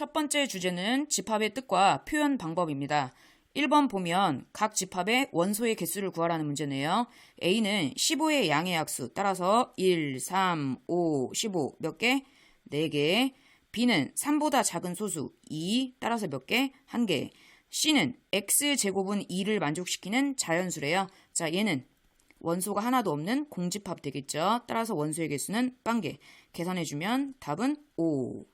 첫 번째 주제는 집합의 뜻과 표현 방법입니다. 1번 보면 각 집합의 원소의 개수를 구하라는 문제네요. A는 15의 양의 약수, 따라서 1, 3, 5, 15 몇 개? 4개. B는 3보다 작은 소수, 2, 따라서 몇 개? 1개. C는 X제곱은 2를 만족시키는 자연수래요. 자, 얘는 원소가 하나도 없는 공집합 되겠죠. 따라서 원소의 개수는 0개. 계산해주면 답은 5.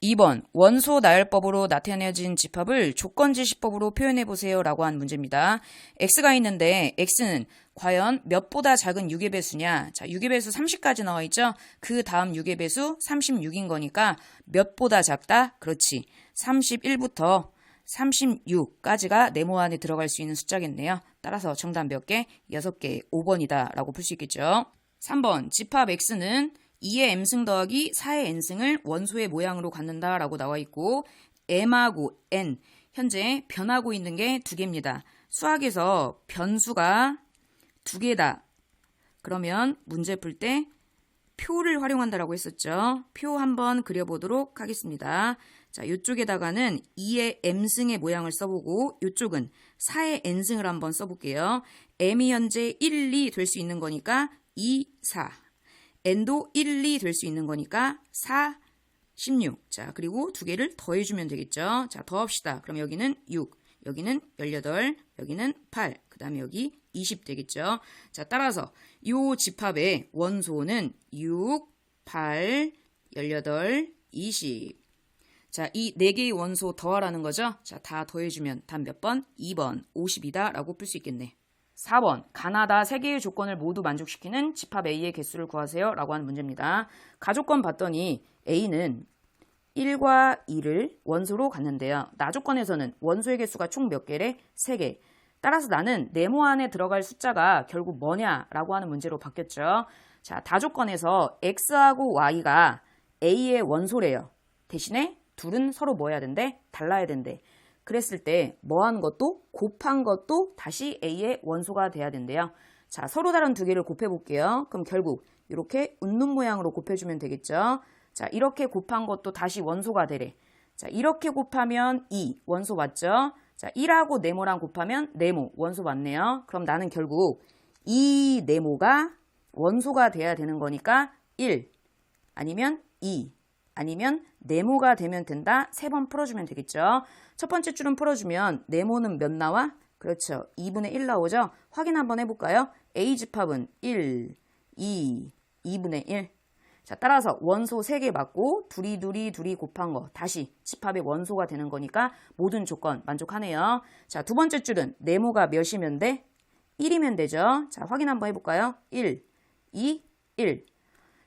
2번 원소 나열법으로 나타내진 집합을 조건지시법으로 표현해보세요 라고 한 문제입니다. X가 있는데 X는 과연 몇보다 작은 6의 배수냐. 자, 6의 배수 30까지 나와 있죠. 그 다음 6의 배수 36인 거니까 몇보다 작다? 그렇지. 31부터 36까지가 네모 안에 들어갈 수 있는 숫자겠네요. 따라서 정답 몇 개? 6개. 5번이다 라고 풀 수 있겠죠. 3번 집합 X는 2의 m승 더하기 4의 n승을 원소의 모양으로 갖는다 라고 나와 있고 m하고 n 현재 변하고 있는 게 2개입니다. 수학에서 변수가 2개다. 그러면 문제 풀 때 표를 활용한다라고 했었죠. 표 한번 그려보도록 하겠습니다. 자, 이쪽에다가는 2의 m승의 모양을 써보고 이쪽은 4의 n승을 한번 써볼게요. m이 현재 1, 2 될 수 있는 거니까 2, 4. n도 1, 2 될 수 있는 거니까 4, 16. 자, 그리고 2개를 더해주면 되겠죠. 자, 더합시다. 그럼 여기는 6, 여기는 18, 여기는 8, 그 다음에 여기 20 되겠죠. 자, 따라서 이 집합의 원소는 6, 8, 18, 20. 자, 이 4개의 원소 더하라는 거죠. 자, 다 더해주면 답 몇 번? 2번, 50이다 라고 풀 수 있겠네. 4번 가나다 3개의 조건을 모두 만족시키는 집합 A의 개수를 구하세요 라고 하는 문제입니다. 가조건 봤더니 A는 1과 2를 원소로 갖는데요. 나조건에서는 원소의 개수가 총 몇 개래? 3개. 따라서 나는 네모 안에 들어갈 숫자가 결국 뭐냐라고 하는 문제로 바뀌었죠. 자, 다조건에서 X하고 Y가 A의 원소래요. 대신에 둘은 서로 뭐 해야 된대? 달라야 된대. 그랬을 때 뭐 한 것도 곱한 것도 다시 A의 원소가 돼야 된대요. 자, 서로 다른 2개를 곱해볼게요. 그럼 결국 이렇게 웃는 모양으로 곱해주면 되겠죠. 자, 이렇게 곱한 것도 다시 원소가 되래. 자, 이렇게 곱하면 2, 원소 맞죠? 자, 1하고 네모랑 곱하면 네모, 원소 맞네요. 그럼 나는 결국 이 네모가 원소가 돼야 되는 거니까 1, 아니면 2, 아니면 네모가 되면 된다. 3번 풀어주면 되겠죠. 첫 번째 줄은 풀어주면 네모는 몇 나와? 그렇죠. 2분의 1 나오죠. 확인 한번 해볼까요? A 집합은 1, 2, 2분의 1. 자, 따라서 원소 3개 맞고 둘이 곱한 거 다시 집합의 원소가 되는 거니까 모든 조건 만족하네요. 자, 두 번째 줄은 네모가 몇이면 돼? 1이면 되죠. 자, 확인 한번 해볼까요? 1, 2, 1.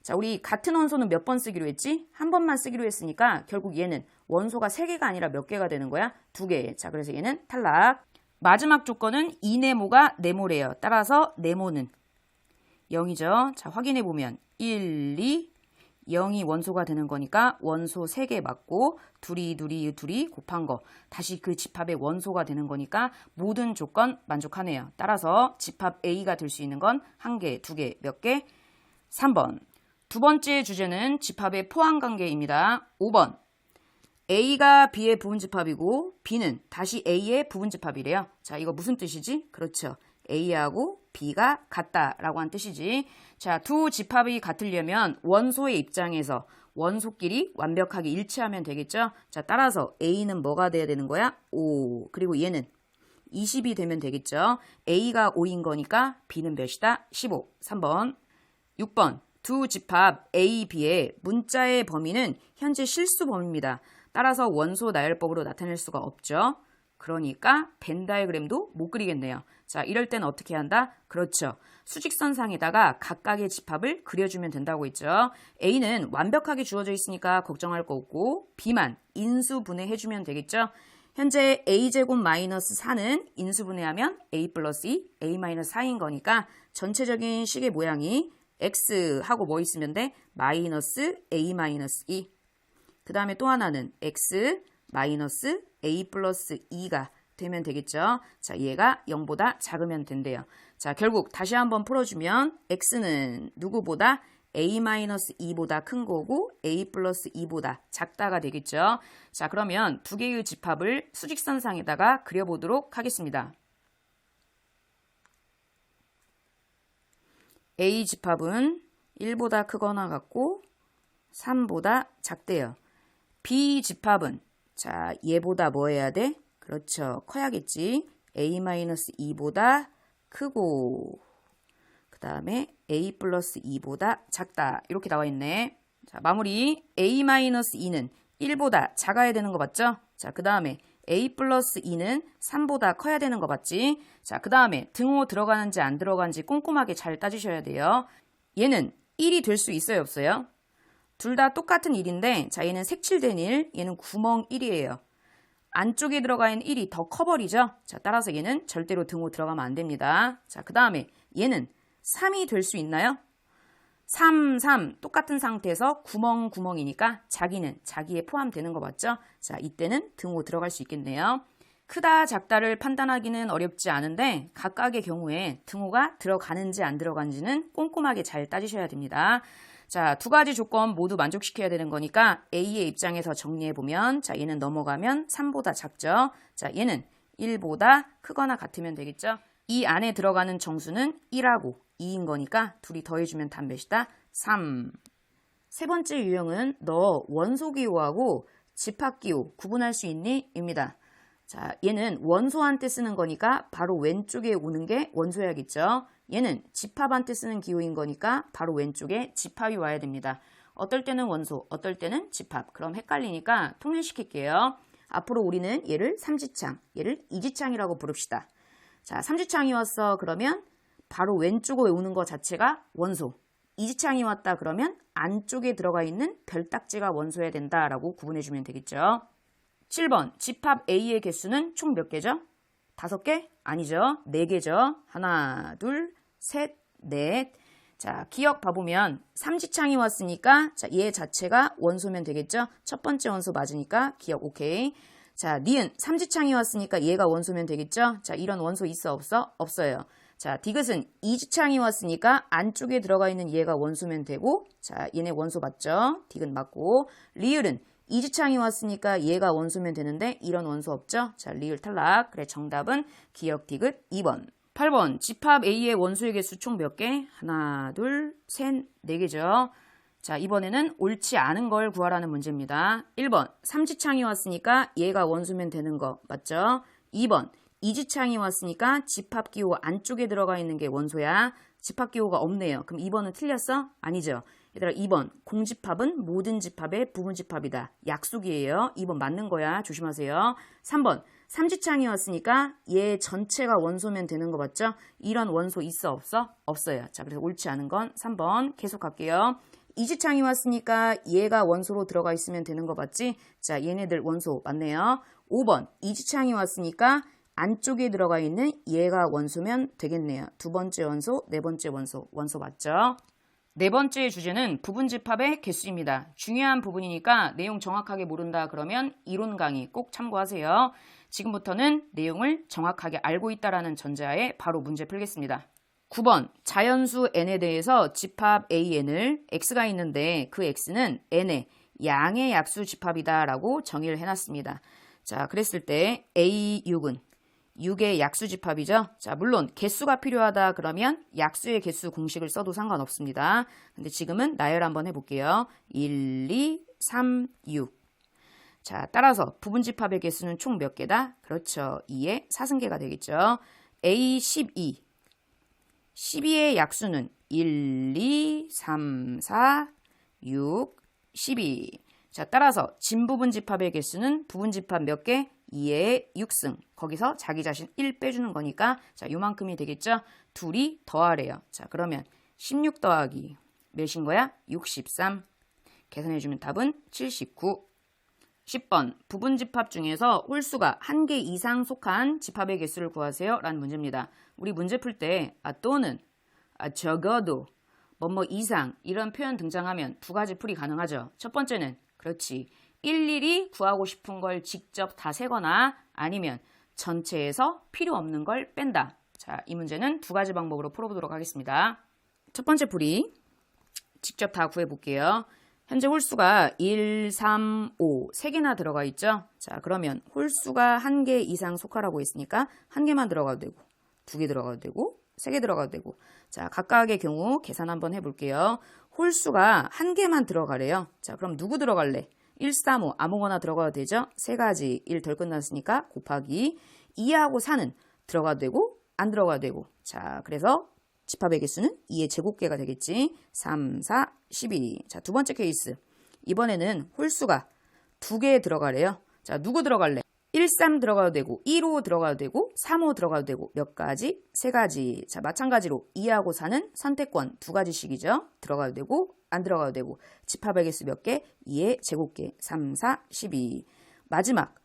자, 우리 같은 원소는 몇 번 쓰기로 했지? 한 번만 쓰기로 했으니까 결국 얘는 원소가 3개가 아니라 몇 개가 되는 거야? 2개. 자, 그래서 얘는 탈락. 마지막 조건은 이 네모가 네모래요. 따라서 네모는 0이죠. 자, 확인해보면 1, 2, 0이 원소가 되는 거니까 원소 3개 맞고 둘이 곱한 거 다시 그 집합의 원소가 되는 거니까 모든 조건 만족하네요. 따라서 집합 A가 될 수 있는 건 1개, 2개, 몇 개? 3번. 두 번째 주제는 집합의 포함관계입니다. 5번. A가 B의 부분집합이고 B는 다시 A의 부분집합이래요. 자, 이거 무슨 뜻이지? 그렇죠. A하고 B가 같다라고 한 뜻이지. 자, 두 집합이 같으려면 원소의 입장에서 원소끼리 완벽하게 일치하면 되겠죠. 자, 따라서 A는 뭐가 돼야 되는 거야? 5. 그리고 얘는 20이 되면 되겠죠. A가 5인 거니까 B는 몇이다? 15. 3번. 6번. 두 집합 A, B의 문자의 범위는 현재 실수 범위입니다. 따라서 원소 나열법으로 나타낼 수가 없죠. 그러니까 벤 다이어그램도 못 그리겠네요. 자, 이럴 때는 어떻게 한다? 그렇죠. 수직선상에다가 각각의 집합을 그려주면 된다고 했죠. A는 완벽하게 주어져 있으니까 걱정할 거 없고 B만 인수분해해주면 되겠죠. 현재 A제곱 마이너스 4는 인수분해하면 A 플러스 2, A 마이너스 4인 거니까 전체적인 식의 모양이 X하고 뭐 있으면 돼? 마이너스 A 마이너스 2. 그 다음에 또 하나는 X 마이너스 A 플러스 2가 되면 되겠죠. 자, 얘가 0보다 작으면 된대요. 자, 결국 다시 한번 풀어주면 X는 누구보다 a-2보다 큰 거고 a 플러스 2보다 작다가 되겠죠. 자, 그러면 두 개의 집합을 수직선상에다가 그려보도록 하겠습니다. a 집합은 1보다 크거나 같고 3보다 작대요. b 집합은 자, 얘보다 뭐 해야 돼? 그렇죠. 커야겠지. a-2보다 크고 그 다음에 a 플러스 2보다 작다. 이렇게 나와 있네. 자, 마무리. a-2는 1보다 작아야 되는 거 맞죠? 자, 그 다음에 a 플러스 2는 3보다 커야 되는 거 맞지? 자, 그 다음에 등호 들어가는지 안 들어가는지 꼼꼼하게 잘 따지셔야 돼요. 얘는 1이 될 수 있어요, 없어요? 둘 다 똑같은 1인데 자, 얘는 색칠된 1, 얘는 구멍 1이에요. 안쪽에 들어가 있는 1이 더 커버리죠? 자, 따라서 얘는 절대로 등호 들어가면 안 됩니다. 자, 그 다음에 얘는 3이 될 수 있나요? 3, 3 똑같은 상태에서 구멍이니까 자기는 자기에 포함되는 거 맞죠? 자, 이때는 등호 들어갈 수 있겠네요. 크다 작다를 판단하기는 어렵지 않은데 각각의 경우에 등호가 들어가는지 안 들어가는지는 꼼꼼하게 잘 따지셔야 됩니다. 자, 두 가지 조건 모두 만족시켜야 되는 거니까 A의 입장에서 정리해보면 자, 얘는 넘어가면 3보다 작죠. 자, 얘는 1보다 크거나 같으면 되겠죠. 이 안에 들어가는 정수는 1하고 2인 거니까 둘이 더해주면 답 몇이다? 3. 세 번째 유형은 너 원소기호하고 집합기호 구분할 수 있니? 입니다. 자, 얘는 원소한테 쓰는 거니까 바로 왼쪽에 오는 게 원소야겠죠. 얘는 집합한테 쓰는 기호인 거니까 바로 왼쪽에 집합이 와야 됩니다. 어떨 때는 원소, 어떨 때는 집합. 그럼 헷갈리니까 통일시킬게요. 앞으로 우리는 얘를 삼지창, 얘를 이지창이라고 부릅시다. 자, 삼지창이 왔어. 그러면 바로 왼쪽에 오는 거 자체가 원소. 이지창이 왔다 그러면 안쪽에 들어가 있는 별딱지가 원소여야 된다라고 구분해주면 되겠죠. 7번 집합 A의 개수는 총 몇 개죠? 5개? 아니죠. 4개죠. 하나, 둘, 셋, 넷. 자, 기억 봐보면 삼지창이 왔으니까 자, 얘 자체가 원소면 되겠죠. 첫 번째 원소 맞으니까 기억 오케이. 자, 니은 삼지창이 왔으니까 얘가 원소면 되겠죠. 자, 이런 원소 있어 없어? 없어요. 자, 디귿은 이지창이 왔으니까 안쪽에 들어가 있는 얘가 원소면 되고 자, 얘네 원소 맞죠? 디귿 맞고. 리을은 이지창이 왔으니까 얘가 원소면 되는데 이런 원소 없죠? 자, 리을 탈락. 그래, 정답은 기억 디귿 2번. 8번 집합 A의 원소의 개수 총 몇 개? 하나, 둘, 셋, 4개죠. 자, 이번에는 옳지 않은 걸 구하라는 문제입니다. 1번 삼지창이 왔으니까 얘가 원소면 되는 거 맞죠? 2번 이지창이 왔으니까 집합기호 안쪽에 들어가 있는 게 원소야. 집합기호가 없네요. 그럼 2번은 틀렸어? 아니죠. 얘들아 2번 공집합은 모든 집합의 부분집합이다. 약속이에요. 2번 맞는 거야. 조심하세요. 3번 삼지창이 왔으니까 얘 전체가 원소면 되는 거 맞죠? 이런 원소 있어 없어? 없어요. 자, 그래서 옳지 않은 건 3번 계속 갈게요. 이지창이 왔으니까 얘가 원소로 들어가 있으면 되는 거 맞지? 자, 얘네들 원소 맞네요. 5번 이지창이 왔으니까 안쪽에 들어가 있는 얘가 원소면 되겠네요. 두 번째 원소, 네 번째 원소, 원소 맞죠? 네 번째 주제는 부분집합의 개수입니다. 중요한 부분이니까 내용 정확하게 모른다 그러면 이론 강의 꼭 참고하세요. 지금부터는 내용을 정확하게 알고 있다라는 전제하에 바로 문제 풀겠습니다. 9번 자연수 n에 대해서 집합 an을 x가 있는데 그 x는 n의 양의 약수 집합이다 라고 정의를 해놨습니다. 자, 그랬을 때 a6은 6의 약수 집합이죠. 자, 물론 개수가 필요하다 그러면 약수의 개수 공식을 써도 상관없습니다. 근데 지금은 나열 한번 해볼게요. 1, 2, 3, 6. 자, 따라서 부분집합의 개수는 총 몇 개다? 그렇죠. 2의 사승계가 되겠죠. A12. 12의 약수는 1, 2, 3, 4, 6, 12. 자, 따라서 진부분집합의 개수는 부분집합 몇 개? 2의 6승. 거기서 자기 자신 1 빼주는 거니까 자, 요만큼이 되겠죠? 둘이 더하래요. 자, 그러면 16 더하기 몇인 거야? 63. 계산해주면 답은 79. 10번 부분집합 중에서 홀수가 1개 이상 속한 집합의 개수를 구하세요 라는 문제입니다. 우리 문제 풀 때 또는 적어도 뭐뭐 이상 이런 표현 등장하면 두 가지 풀이 가능하죠. 첫 번째는 그렇지. 일일이 구하고 싶은 걸 직접 다 세거나 아니면 전체에서 필요 없는 걸 뺀다. 자, 이 문제는 두 가지 방법으로 풀어보도록 하겠습니다. 첫 번째 풀이 직접 다 구해볼게요. 현재 홀수가 1, 3, 5, 3개나 들어가 있죠? 자, 그러면 홀수가 1개 이상 속하라고 했으니까 1개만 들어가도 되고, 2개 들어가도 되고, 3개 들어가도 되고. 자, 각각의 경우 계산 한번 해볼게요. 홀수가 1개만 들어가래요. 자, 그럼 누구 들어갈래? 1, 3, 5 아무거나 들어가도 되죠? 3가지 1 덜 끝났으니까 곱하기 2하고 4는 들어가도 되고 안 들어가도 되고. 자, 그래서 집합의 개수는 2의 제곱개가 되겠지. 3, 4, 12. 자, 두 번째 케이스. 이번에는 홀수가 2개 들어가래요. 자, 누구 들어갈래? 1, 3 들어가도 되고 1, 5 들어가도 되고 3, 5 들어가도 되고 몇 가지? 3가지. 자, 마찬가지로 2하고 4는 선택권 2가지씩이죠. 들어가도 되고 안 들어가도 되고. 집합의 개수 몇 개? 2의 제곱개. 3, 4, 12. 마지막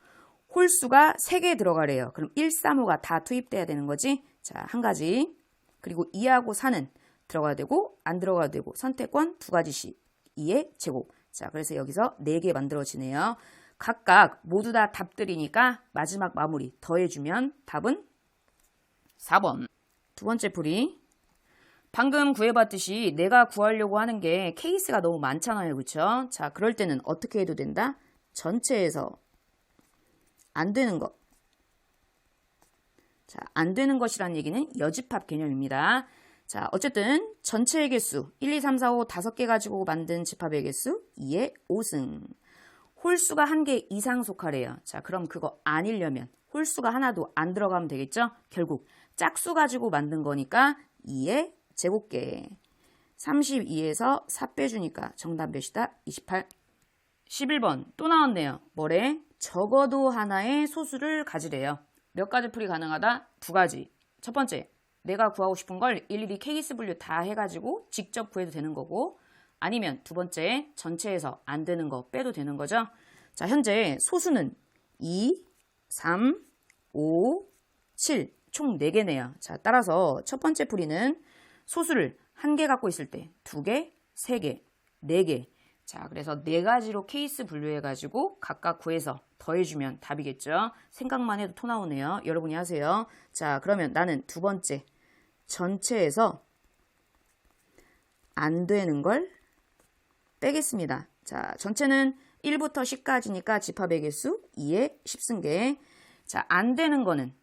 홀수가 3개 들어가래요. 그럼 1, 3, 5가 다 투입돼야 되는 거지. 자, 한 가지. 그리고 2하고 4는 들어가도 되고 안 들어가도 되고 선택권 2가지씩 2의 제곱. 자, 그래서 여기서 4개 만들어지네요. 각각 모두 다 답들이니까 마지막 마무리 더해주면 답은 4번. 두 번째 풀이. 방금 구해봤듯이 내가 구하려고 하는 게 케이스가 너무 많잖아요. 그쵸? 자, 그럴 때는 어떻게 해도 된다? 전체에서 안 되는 것. 자, 안 되는 것이란 얘기는 여집합 개념입니다. 자, 어쨌든 전체의 개수 1, 2, 3, 4, 5 5개 가지고 만든 집합의 개수 2의 5승. 홀수가 1개 이상 속하래요. 자, 그럼 그거 아니려면 홀수가 하나도 안 들어가면 되겠죠? 결국 짝수 가지고 만든 거니까 2의 제곱개. 32에서 4 빼주니까 정답 몇이다? 28. 11번 또 나왔네요. 뭐래? 적어도 하나의 소수를 가지래요. 몇 가지 풀이 가능하다? 2가지. 첫 번째, 내가 구하고 싶은 걸 일일이 케이스 분류 다 해가지고 직접 구해도 되는 거고, 아니면 두 번째, 전체에서 안 되는 거 빼도 되는 거죠. 자, 현재 소수는 2, 3, 5, 7, 총 4개네요. 자, 따라서 첫 번째 풀이는 소수를 1개 갖고 있을 때 2개, 3개, 4개. 자, 그래서 4가지로 케이스 분류해가지고 각각 구해서 더해주면 답이겠죠. 생각만 해도 토 나오네요. 여러분이 하세요. 자, 그러면 나는 두 번째, 전체에서 안 되는 걸 빼겠습니다. 자, 전체는 1부터 10까지니까 집합의 개수 2의 10승계. 자, 안 되는 거는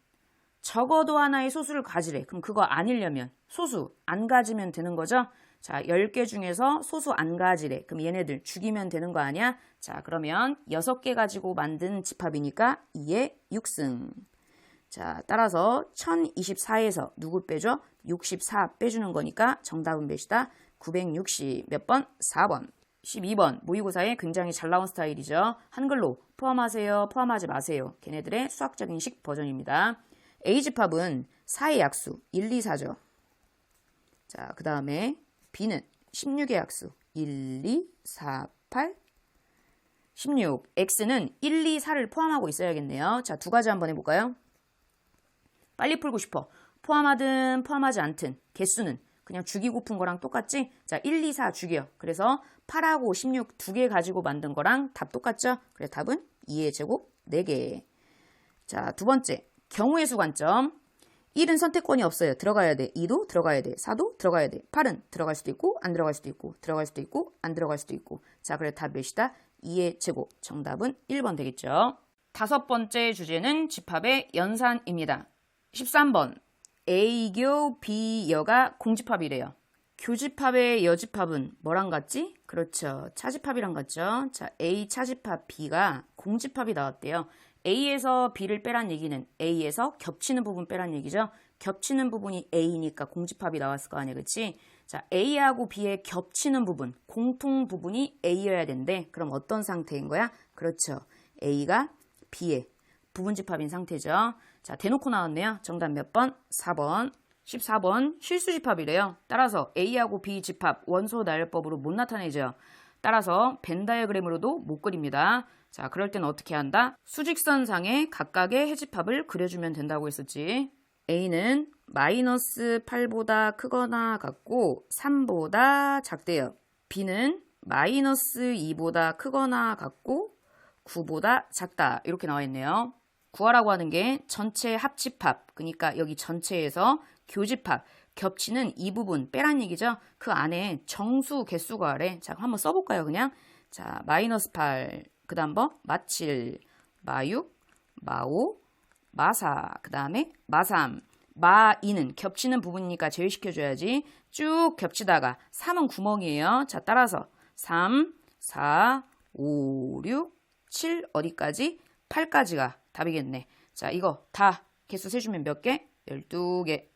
적어도 하나의 소수를 가지래. 그럼 그거 아니려면 소수 안 가지면 되는 거죠. 자, 10개 중에서 소수 안 가지래. 그럼 얘네들 죽이면 되는 거 아니야? 자, 그러면 6개 가지고 만든 집합이니까 2의 6승. 자, 따라서 1024에서 누구 빼줘? 64 빼주는 거니까 정답은 몇이다? 960. 몇 번? 4번. 12번. 모의고사에 굉장히 잘 나온 스타일이죠. 한글로 포함하세요, 포함하지 마세요. 걔네들의 수학적인 식 버전입니다. A집합은 4의 약수 1, 2, 4죠. 자, 그 다음에 B는 16의 약수 1, 2, 4, 8, 16. X는 1, 2, 4를 포함하고 있어야겠네요. 자, 2가지 한번 해볼까요? 빨리 풀고 싶어. 포함하든 포함하지 않든 개수는 그냥 주기 곱은 거랑 똑같지? 자, 1, 2, 4 주기요. 그래서 8하고 16 2개 가지고 만든 거랑 답 똑같죠? 그래서 답은 2의 제곱 4개. 자, 두 번째. 경우의 수 관점. 1은 선택권이 없어요. 들어가야 돼. 2도 들어가야 돼. 4도 들어가야 돼. 8은 들어갈 수도 있고 안 들어갈 수도 있고 들어갈 수도 있고 안 들어갈 수도 있고. 자, 그래서 답 몇이다? 2의 제곱. 정답은 1번 되겠죠. 다섯 번째 주제는 집합의 연산입니다. 13번. A교 B여가 공집합이래요. 교집합의 여집합은 뭐랑 같지? 그렇죠. 차집합이랑 같죠. 자, A 차집합 B가 공집합이 나왔대요. A에서 B를 빼란 얘기는 A에서 겹치는 부분 빼란 얘기죠. 겹치는 부분이 A니까 공집합이 나왔을 거 아니야, 그치? 자, A하고 B의 겹치는 부분, 공통 부분이 A여야 된대. 그럼 어떤 상태인 거야? 그렇죠. A가 B의 부분집합인 상태죠. 자, 대놓고 나왔네요. 정답 몇 번? 4번. 14번 실수집합이래요. 따라서 A하고 B 집합 원소 나열법으로 못 나타내죠. 따라서 벤 다이어그램으로도 못 그립니다. 자, 그럴 땐 어떻게 한다? 수직선상에 각각의 해집합을 그려주면 된다고 했었지. A는 마이너스 8보다 크거나 같고 3보다 작대요. B는 마이너스 2보다 크거나 같고 9보다 작다. 이렇게 나와 있네요. 구하라고 하는 게 전체 합집합, 그러니까 여기 전체에서 교집합, 겹치는 이 부분 빼란 얘기죠. 그 안에 정수 개수 구하래. 자, 한번 써볼까요, 그냥? 자, 마이너스 8, 그 다음 뭐? 마7, 마6, 마5, 마4, 그 다음에 마3, 마2는 겹치는 부분이니까 제외시켜줘야지. 쭉 겹치다가 3은 구멍이에요. 자, 따라서 3, 4, 5, 6, 7 어디까지? 8까지가 답이겠네. 자, 이거 다 개수 세주면 몇 개? 12개.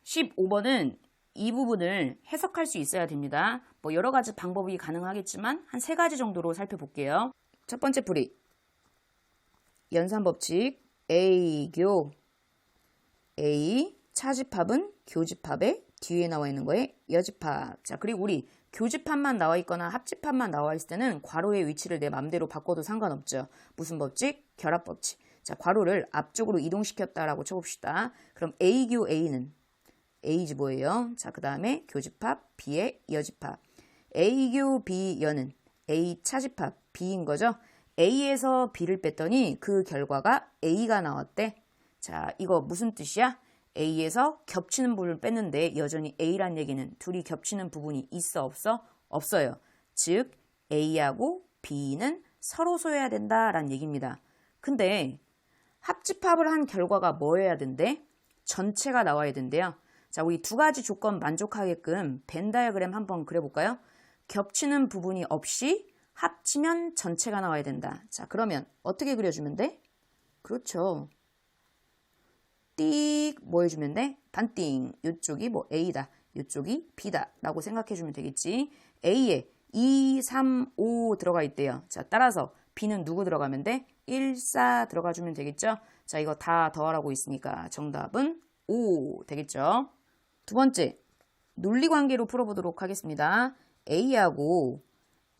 15번은 이 부분을 해석할 수 있어야 됩니다. 뭐 여러 가지 방법이 가능하겠지만 한 3가지 정도로 살펴볼게요. 첫 번째 풀이. 연산법칙 A교 A 차집합은 교집합의 뒤에 나와 있는 거에 여집합. 자, 그리고 우리 교집합만 나와 있거나 합집합만 나와 있을 때는 괄호의 위치를 내 맘대로 바꿔도 상관없죠. 무슨 법칙? 결합법칙. 자, 괄호를 앞쪽으로 이동시켰다라고 쳐봅시다. 그럼 A교 A는 A지 뭐예요? 자, 그 다음에 교집합 B의 여집합. A교 B 여는 A 차집합 B인 거죠. A에서 B를 뺐더니 그 결과가 A가 나왔대. 자, 이거 무슨 뜻이야? A에서 겹치는 부분을 뺐는데 여전히 A란 얘기는 둘이 겹치는 부분이 있어 없어? 없어요. 즉 A하고 B는 서로 소유해야 된다라는 얘기입니다. 근데 합집합을 한 결과가 뭐여야 된대? 전체가 나와야 된대요. 자, 우리 2가지 조건 만족하게끔 벤 다이어그램 한번 그려볼까요? 겹치는 부분이 없이 합치면 전체가 나와야 된다. 자, 그러면 어떻게 그려주면 돼? 그렇죠. 띡 뭐 해주면 돼? 반띵. 이쪽이 뭐 A다. 이쪽이 B다. 라고 생각해주면 되겠지. A에 2, 3, 5 들어가 있대요. 자, 따라서 B는 누구 들어가면 돼? 1, 4 들어가주면 되겠죠. 자, 이거 다 더하라고 있으니까 정답은 5 되겠죠. 두 번째, 논리관계로 풀어보도록 하겠습니다. A하고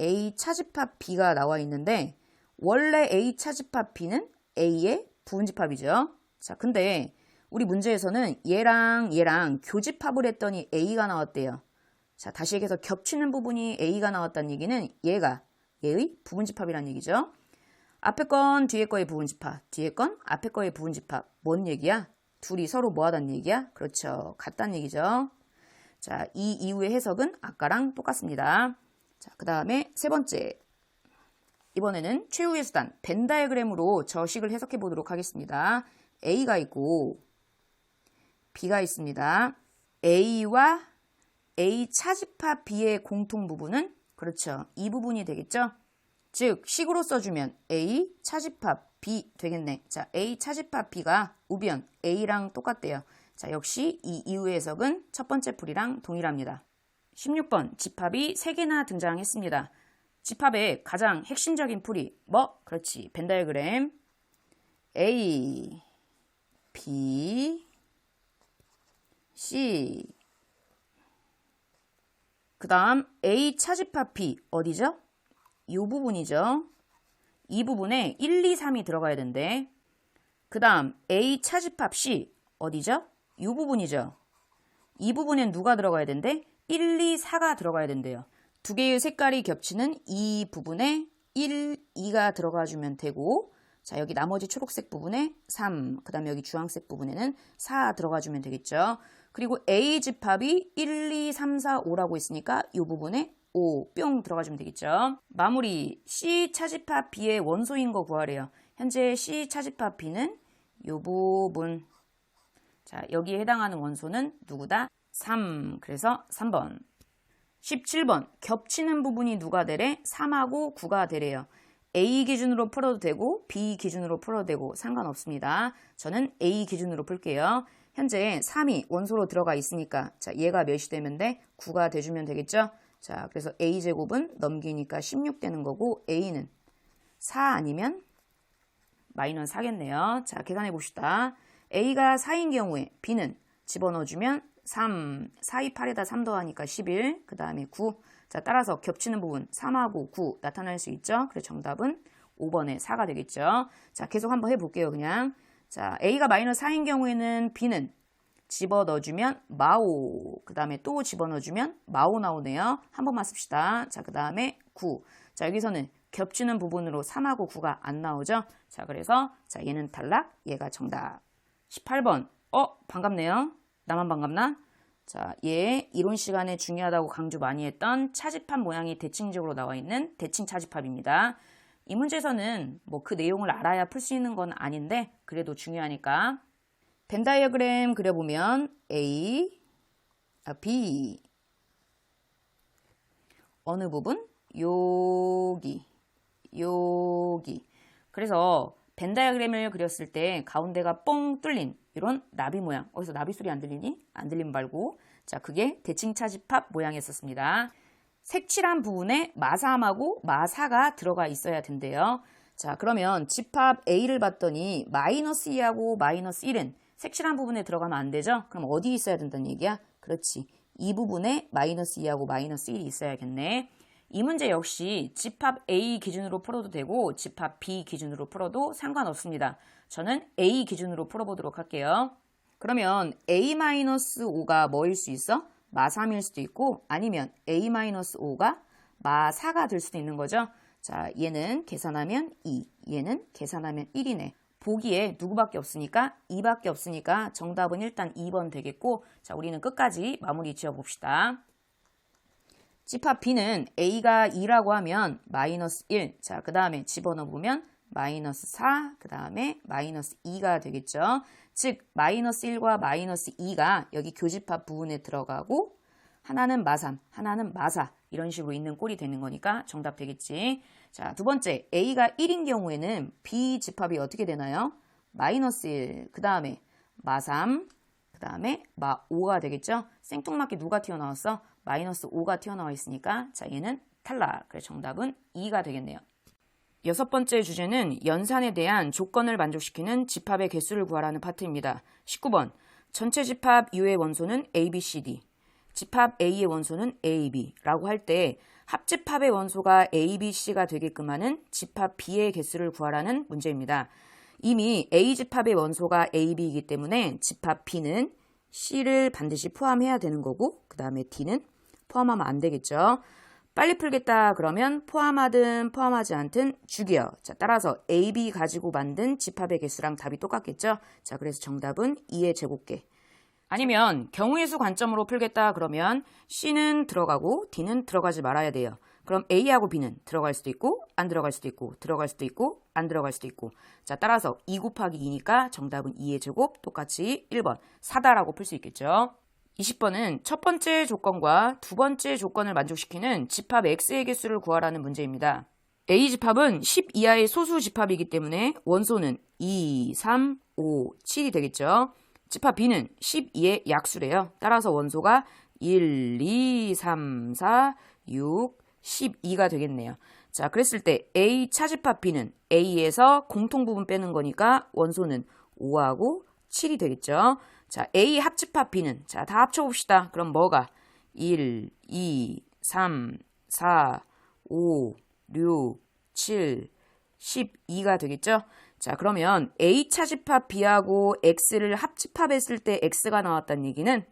A 차집합 B가 나와 있는데 원래 A 차집합 B는 A의 부분집합이죠. 자, 근데 우리 문제에서는 얘랑 교집합을 했더니 A가 나왔대요. 자, 다시 얘기해서 겹치는 부분이 A가 나왔다는 얘기는 얘가 얘의 부분집합이란 얘기죠. 앞에 건 뒤에 거의 부분집합, 뒤에 건 앞에 거의 부분집합. 뭔 얘기야? 둘이 서로 뭐 하다는 얘기야? 그렇죠. 같다는 얘기죠. 자, 이 이후의 해석은 아까랑 똑같습니다. 자, 그 다음에 세 번째. 이번에는 최후의 수단, 벤 다이어그램으로 저식을 해석해 보도록 하겠습니다. A가 있고 B가 있습니다. A와 A 차집합 B의 공통 부분은 그렇죠. 이 부분이 되겠죠. 즉 식으로 써주면 A 차집합 B 되겠네. 자, A 차집합 B가 우변 A랑 똑같대요. 자, 역시 이 이후의 해석은 첫 번째 풀이랑 동일합니다. 16번 집합이 3개나 등장했습니다. 집합의 가장 핵심적인 풀이 뭐? 그렇지. 벤 다이어그램 A, B, C. 그 다음 A 차집합 B 어디죠? 이 부분이죠. 이 부분에 1, 2, 3이 들어가야 된대. 그 다음 A 차집합 C 어디죠? 이 부분이죠. 이 부분엔 누가 들어가야 된대? 1, 2, 4가 들어가야 된대요. 두 개의 색깔이 겹치는 이 부분에 1, 2가 들어가주면 되고 자, 여기 나머지 초록색 부분에 3, 그 다음에 여기 주황색 부분에는 4 들어가주면 되겠죠. 그리고 A 집합이 1, 2, 3, 4, 5라고 있으니까 이 부분에 5, 뿅 들어가주면 되겠죠. 마무리, C 차집합 B의 원소인 거 구하래요. 현재 C 차집합 B는 이 부분. 자, 여기에 해당하는 원소는 누구다? 3, 그래서 3번. 17번, 겹치는 부분이 누가 되래? 3하고 9가 되래요. A 기준으로 풀어도 되고 B 기준으로 풀어도 되고 상관없습니다. 저는 A 기준으로 풀게요. 현재 3이 원소로 들어가 있으니까 자, 얘가 몇이 되면 돼? 9가 돼주면 되겠죠? 자, 그래서 A제곱은 넘기니까 16 되는 거고 A는 4 아니면 마이너스 4겠네요. 자, 계산해 봅시다. A가 4인 경우에 B는 집어넣어주면 3, 4, 2, 8에다 3 더하니까 11, 그 다음에 9. 자, 따라서 겹치는 부분 3하고 9 나타날 수 있죠. 그래서 정답은 5번에 4가 되겠죠. 자, 계속 한번 해볼게요. 그냥. 자, A가 마이너스 4인 경우에는 B는 집어넣어주면 마오, 그 다음에 또 집어넣어주면 마오 나오네요. 한 번만 씁시다. 자, 그 다음에 9. 자, 여기서는 겹치는 부분으로 3하고 9가 안 나오죠. 자, 그래서 자, 얘는 탈락, 얘가 정답. 18번. 반갑네요. 나만 반갑나? 자, 얘 이론 시간에 중요하다고 강조 많이 했던 차집합 모양이 대칭적으로 나와 있는 대칭 차집합입니다. 이 문제에서는 뭐 그 내용을 알아야 풀 수 있는 건 아닌데 그래도 중요하니까 벤 다이어그램 그려보면 A, B 어느 부분? 여기. 그래서 벤 다이어그램을 그렸을 때 가운데가 뻥 뚫린 이런 나비 모양. 어디서 나비 소리 안 들리니? 안 들리면 말고. 자, 그게 대칭 차집합 모양이었습니다. 색칠한 부분에 마삼하고 마사가 들어가 있어야 된대요. 자, 그러면 집합 A를 봤더니 마이너스 2하고 마이너스 1은 색칠한 부분에 들어가면 안 되죠? 그럼 어디 있어야 된다는 얘기야? 그렇지. 이 부분에 마이너스 2하고 마이너스 1이 있어야겠네. 이 문제 역시 집합 A 기준으로 풀어도 되고 집합 B 기준으로 풀어도 상관없습니다. 저는 A 기준으로 풀어보도록 할게요. 그러면 A-5가 뭐일 수 있어? 마3일 수도 있고 아니면 A-5가 마4가 될 수도 있는 거죠. 자, 얘는 계산하면 2, 얘는 계산하면 1이네. 보기에 누구밖에 없으니까 2밖에 없으니까 정답은 일단 2번 되겠고 자, 우리는 끝까지 마무리 지어봅시다. 집합 B는 A가 2라고 하면 마이너스 1, 자, 그 다음에 집어넣으면 마이너스 4, 그 다음에 마이너스 2가 되겠죠. 즉 마이너스 1과 마이너스 2가 여기 교집합 부분에 들어가고 하나는 마3, 하나는 마4 이런 식으로 있는 꼴이 되는 거니까 정답 되겠지. 자, 두 번째 A가 1인 경우에는 B 집합이 어떻게 되나요? 마이너스 1, 그 다음에 마3, 그 다음에 마5가 되겠죠. 생뚱맞게 누가 튀어나왔어? 마이너스 5가 튀어나와 있으니까 자, 얘는 탈락. 그래서 정답은 2가 되겠네요. 여섯 번째 주제는 연산에 대한 조건을 만족시키는 집합의 개수를 구하라는 파트입니다. 19번 전체 집합 U의 원소는 A, B, C, D 집합 A의 원소는 A, B라고 할 때 합집합의 원소가 A, B, C가 되게끔 하는 집합 B의 개수를 구하라는 문제입니다. 이미 A 집합의 원소가 A, B이기 때문에 집합 B는 C를 반드시 포함해야 되는 거고 그 다음에 D는 포함하면 안 되겠죠. 빨리 풀겠다 그러면 포함하든 포함하지 않든 죽여. 자, 따라서 A, B 가지고 만든 집합의 개수랑 답이 똑같겠죠. 자, 그래서 정답은 2의 제곱계. 아니면 경우의 수 관점으로 풀겠다 그러면 C는 들어가고 D는 들어가지 말아야 돼요. 그럼 A하고 B는 들어갈 수도 있고 안 들어갈 수도 있고 들어갈 수도 있고 안 들어갈 수도 있고 자, 따라서 2 곱하기 2니까 정답은 2의 제곱 똑같이 1번 4다라고 풀 수 있겠죠. 20번은 첫 번째 조건과 두 번째 조건을 만족시키는 집합 X의 개수를 구하라는 문제입니다. A 집합은 10 이하의 소수 집합이기 때문에 원소는 2, 3, 5, 7이 되겠죠. 집합 B는 12의 약수래요. 따라서 원소가 1, 2, 3, 4, 6, 12가 되겠네요. 자, 그랬을 때 A 차집합 B는 A에서 공통부분 빼는 거니까 원소는 5하고 7이 되겠죠. 자, A 합집합 B는 자, 다 합쳐봅시다. 그럼 뭐가? 1, 2, 3, 4, 5, 6, 7, 12가 되겠죠? 자, 그러면 A 차집합 B하고 X를 합집합했을 때 X가 나왔다는 얘기는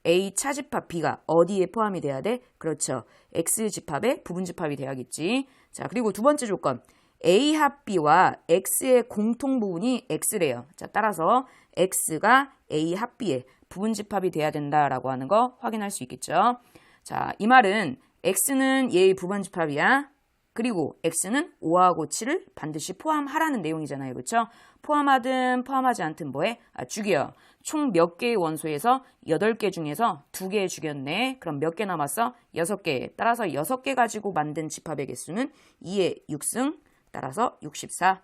A 차집합 B가 어디에 포함이 돼야 돼? 그렇죠. X 집합의 부분 집합이 돼야겠지. 자, 그리고 두 번째 조건. A 합 B와 X의 공통 부분이 X래요. 자, 따라서 X가 A 합 B의 부분 집합이 돼야 된다라고 하는 거 확인할 수 있겠죠. 자, 이 말은 X는 얘의 부분 집합이야. 그리고 X는 5하고 7을 반드시 포함하라는 내용이잖아요. 그렇죠? 포함하든 포함하지 않든 뭐해? 죽여. 총 몇 개의 원소에서 8개 중에서 2개 죽였네. 그럼 몇 개 남았어? 6개. 따라서 6개 가지고 만든 집합의 개수는 2의 6승. 따라서 64.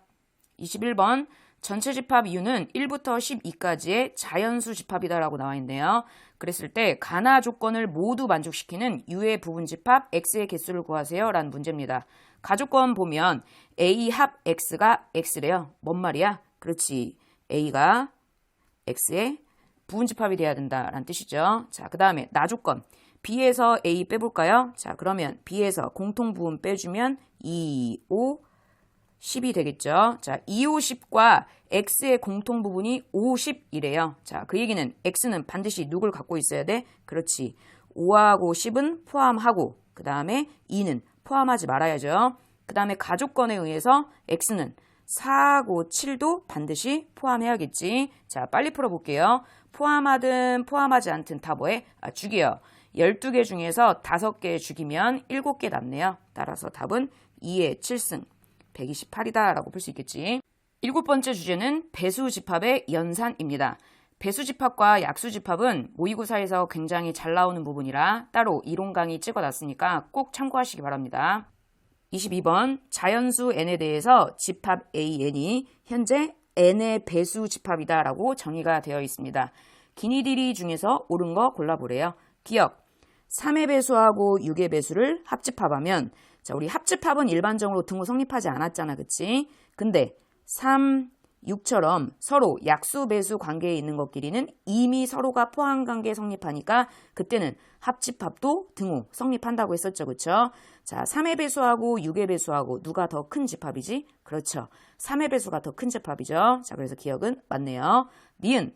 21번 전체 집합 U는 1부터 12까지의 자연수 집합이다라고 나와 있네요. 그랬을 때 가나 조건을 모두 만족시키는 U의 부분 집합 X의 개수를 구하세요 라는 문제입니다. 가조건 보면 A 합 X가 X래요. 뭔 말이야? 그렇지. A가 X의 부분 집합이 돼야 된다라는 뜻이죠. 자, 그 다음에 나조건. B에서 A 빼볼까요? 자, 그러면 B에서 공통 부분 빼주면 2, 5, 10이 되겠죠. 자, 2, 5, 10과 X의 공통 부분이 5, 10이래요. 자, 그 얘기는 X는 반드시 누굴 갖고 있어야 돼? 그렇지. 5하고 10은 포함하고 그 다음에 2는 포함하지 말아야죠. 그 다음에 가조건에 의해서 X는 4하고 7도 반드시 포함해야겠지. 자, 빨리 풀어볼게요. 포함하든 포함하지 않든 다 뭐해? 주기요. 12개 중에서 5개 죽이면 7개 남네요. 따라서 답은 2의 7승 128이다 라고 볼 수 있겠지. 7번째 주제는 배수집합의 연산입니다. 배수집합과 약수집합은 모의고사에서 굉장히 잘 나오는 부분이라 따로 이론 강의 찍어놨으니까 꼭 참고하시기 바랍니다. 22번 자연수 n에 대해서 집합 AN이 현재 n의 배수집합이다 라고 정의가 되어 있습니다. 기니들이 중에서 옳은 거 골라보래요. 기억 3의 배수하고 6의 배수를 합집합하면 자, 우리 합집합은 일반적으로 등호 성립하지 않았잖아. 그치? 근데 3, 6처럼 서로 약수 배수 관계에 있는 것끼리는 이미 서로가 포함 관계에 성립하니까 그때는 합집합도 등호 성립한다고 했었죠. 그쵸? 자, 3의 배수하고 6의 배수하고 누가 더 큰 집합이지? 그렇죠. 3의 배수가 더 큰 집합이죠. 자, 그래서 기억은 맞네요. 니은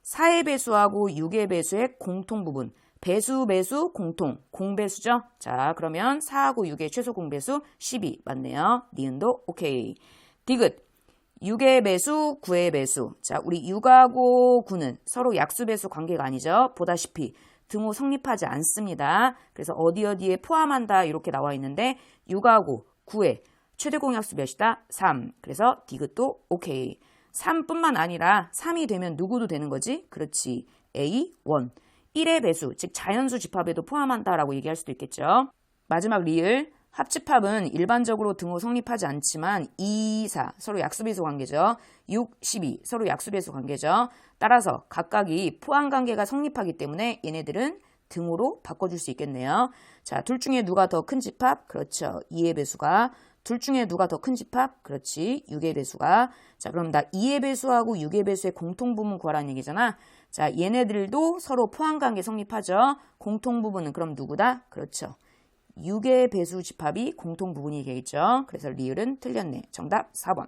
4의 배수하고 6의 배수의 공통 부분 배수, 매수, 공통, 공배수죠? 자, 그러면 4하고 6의 최소 공배수 12 맞네요. 니은도 오케이. 디귿 6의 배수, 9의 배수. 자, 우리 6하고 9는 서로 약수배수 관계가 아니죠. 보다시피 등호 성립하지 않습니다. 그래서 어디에 포함한다 이렇게 나와 있는데 6하고 9의 최대 공약수 몇이다? 3. 그래서 디귿도 오케이. 3뿐만 아니라 3이 되면 누구도 되는 거지? 그렇지. A, 1. 1의 배수, 즉 자연수 집합에도 포함한다라고 얘기할 수도 있겠죠. 마지막 리을, 합집합은 일반적으로 등호 성립하지 않지만 2, 4 서로 약수배수 관계죠. 6, 12 서로 약수배수 관계죠. 따라서 각각이 포함 관계가 성립하기 때문에 얘네들은 등호로 바꿔줄 수 있겠네요. 자, 둘 중에 누가 더 큰 집합? 그렇죠. 2의 배수가. 둘 중에 누가 더 큰 집합? 그렇지. 6의 배수가. 자, 그럼 나 2의 배수하고 6의 배수의 공통부분 구하라는 얘기잖아. 자, 얘네들도 서로 포함관계 성립하죠. 공통부분은 그럼 누구다? 그렇죠. 6의 배수 집합이 공통부분이 되겠죠. 그래서 리을은 틀렸네. 정답 4번.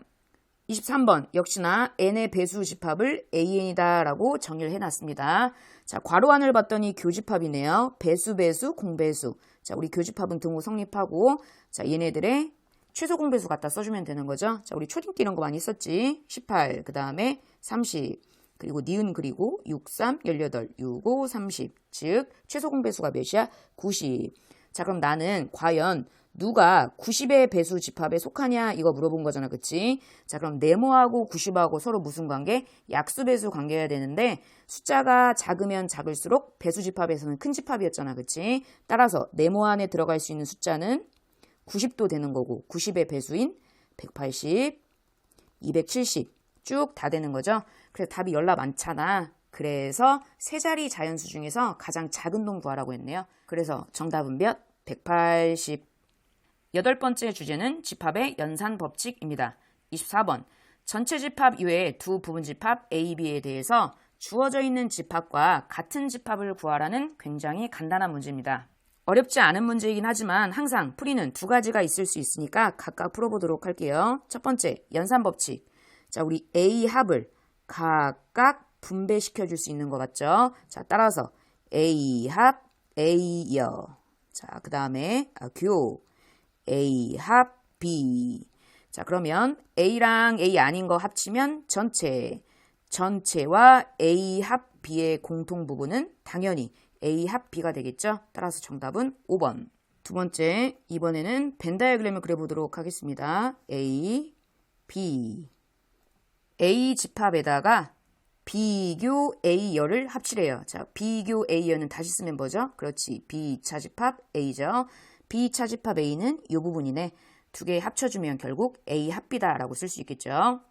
23번 역시나 n의 배수 집합을 AN이다 라고 정의를 해놨습니다. 자, 괄호 안을 봤더니 교집합이네요. 배수, 배수, 공배수. 자, 우리 교집합은 등호 성립하고 자, 얘네들의 최소 공배수 갖다 써주면 되는 거죠. 자, 우리 초딩 때 이런 거 많이 썼지. 18, 그 다음에 30, 그리고 니은 그리고 6, 3, 18, 6, 5, 30. 즉, 최소 공배수가 몇이야? 90. 자, 그럼 나는 과연 누가 90의 배수 집합에 속하냐 이거 물어본 거잖아. 그치? 자, 그럼 네모하고 90하고 서로 무슨 관계? 약수배수 관계여야 되는데 숫자가 작으면 작을수록 배수 집합에서는 큰 집합이었잖아. 그치? 따라서 네모 안에 들어갈 수 있는 숫자는 90도 되는 거고 90의 배수인 180, 270 쭉 다 되는 거죠. 그래서 답이 열나 많잖아. 그래서 세 자리 자연수 중에서 가장 작은 동 구하라고 했네요. 그래서 정답은 몇? 180. 8번째 주제는 집합의 연산 법칙입니다. 24번 전체 집합 이외에 두 부분 집합 A, B에 대해서 주어져 있는 집합과 같은 집합을 구하라는 굉장히 간단한 문제입니다. 어렵지 않은 문제이긴 하지만 항상 풀이는 두 가지가 있을 수 있으니까 각각 풀어보도록 할게요. 첫 번째, 연산 법칙. 자, 우리 A 합을 각각 분배시켜 줄 수 있는 거 맞죠? 자, 따라서 A 합 A여. 자, 그 다음에 교 A 합 B. 자, 그러면 A랑 A 아닌 거 합치면 전체. 전체와 A 합 B의 공통 부분은 당연히 A 합 B가 되겠죠? 따라서 정답은 5번. 두 번째, 이번에는 벤 다이어그램을 그려보도록 하겠습니다. A, B. A 집합에다가 B교 A열을 합치래요. 자, B교 A열은 다시 쓰면 뭐죠? 그렇지. B차 집합 A죠. B차 집합 A는 이 부분이네. 두 개 합쳐주면 결국 A 합 B다 라고 쓸 수 있겠죠.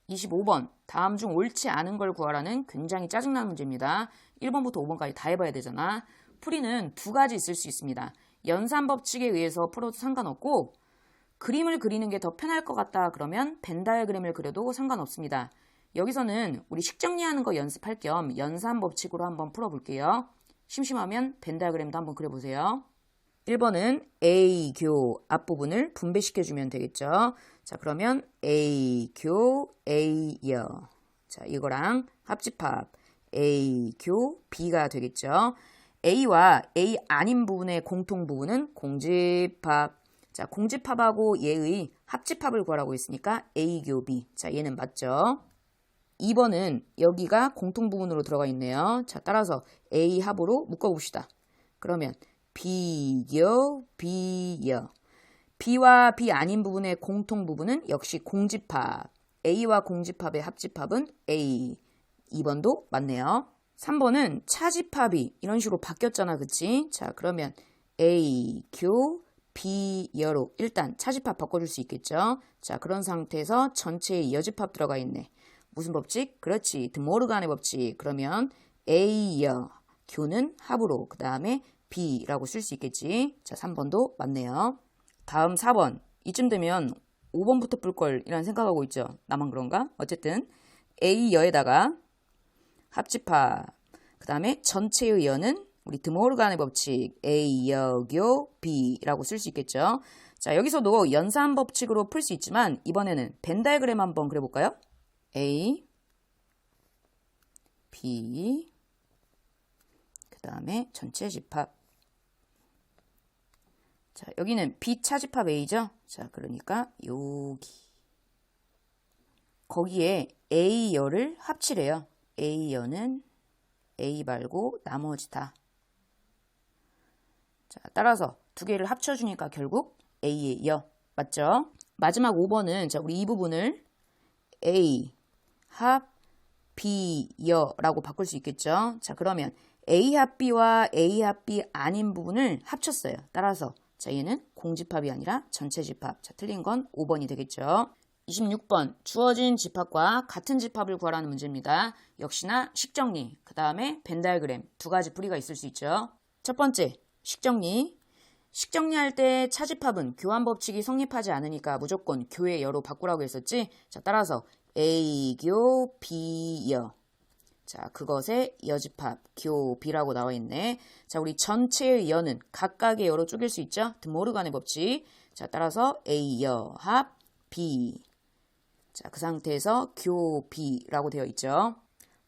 25번. 다음 중 옳지 않은 걸 구하라는 굉장히 짜증나는 문제입니다. 1번부터 5번까지 다 해봐야 되잖아. 풀이는 두 가지 있을 수 있습니다. 연산 법칙에 의해서 풀어도 상관없고 그림을 그리는 게 더 편할 것 같다 그러면 벤 다이어그램을 그려도 상관없습니다. 여기서는 우리 식 정리하는 거 연습할 겸 연산 법칙으로 한번 풀어볼게요. 심심하면 벤 다이어그램도 한번 그려보세요. 1번은 A교 앞부분을 분배시켜주면 되겠죠. 자, 그러면 A교 A여. 자, 이거랑 합집합 A교 B가 되겠죠. A와 A 아닌 부분의 공통 부분은 공집합. 자, 공집합하고 얘의 합집합을 구하라고 했으니까 A교 B. 자, 얘는 맞죠. 2번은 여기가 공통부분으로 들어가 있네요. 자, 따라서 A 합으로 묶어봅시다. 그러면 비교, 비여. B와 B 아닌 부분의 공통부분은 역시 공집합. A와 공집합의 합집합은 A. 2번도 맞네요. 3번은 차집합이 이런 식으로 바뀌었잖아, 그치? 자, 그러면 A, 교, B, 여로 일단 차집합 바꿔줄 수 있겠죠? 자, 그런 상태에서 전체에 여집합 들어가 있네. 무슨 법칙? 그렇지, 드모르간의 법칙. 그러면 A, 여, 교는 합으로, 그 다음에 B라고 쓸 수 있겠지? 자, 3번도 맞네요. 다음 4번. 이쯤 되면 5번부터 풀 걸 이란 생각하고 있죠? 나만 그런가? 어쨌든 A, 여에다가 합집합, 그 다음에 전체의 여는 우리 드모르간의 법칙 A, 여, 교, B라고 쓸 수 있겠죠. 자, 여기서도 연산 법칙으로 풀 수 있지만 이번에는 벤 다이어그램 한번 그려볼까요? A, B, 그 다음에 전체 집합. 자, 여기는 B 차집합 A죠. 자, 그러니까 여기 거기에 A 여를 합치래요. A 여는 A 말고 나머지 다. 자, 따라서 두 개를 합쳐주니까 결국 A의 여. 맞죠? 마지막 5번은 자, 우리 이 부분을 A 합 B 여라고 바꿀 수 있겠죠? 자, 그러면 A 합 B와 A 합 B 아닌 부분을 합쳤어요. 따라서 자, 얘는 공집합이 아니라 전체 집합. 자, 틀린 건 5번이 되겠죠? 26번 주어진 집합과 같은 집합을 구하라는 문제입니다. 역시나 식정리, 그 다음에 벤 다이어그램 두 가지 풀이가 있을 수 있죠. 첫 번째, 식정리. 식정리할 때 차집합은 교환 법칙이 성립하지 않으니까 무조건 교의 여로 바꾸라고 했었지. 자, 따라서 A교 B여. 자, 그것의 여집합 교 B라고 나와 있네. 자, 우리 전체의 여는 각각의 여로 쪼갤 수 있죠. 드모르간의 법칙. 자, 따라서 A 여 합 B. 자, 그 상태에서 교 B라고 되어 있죠.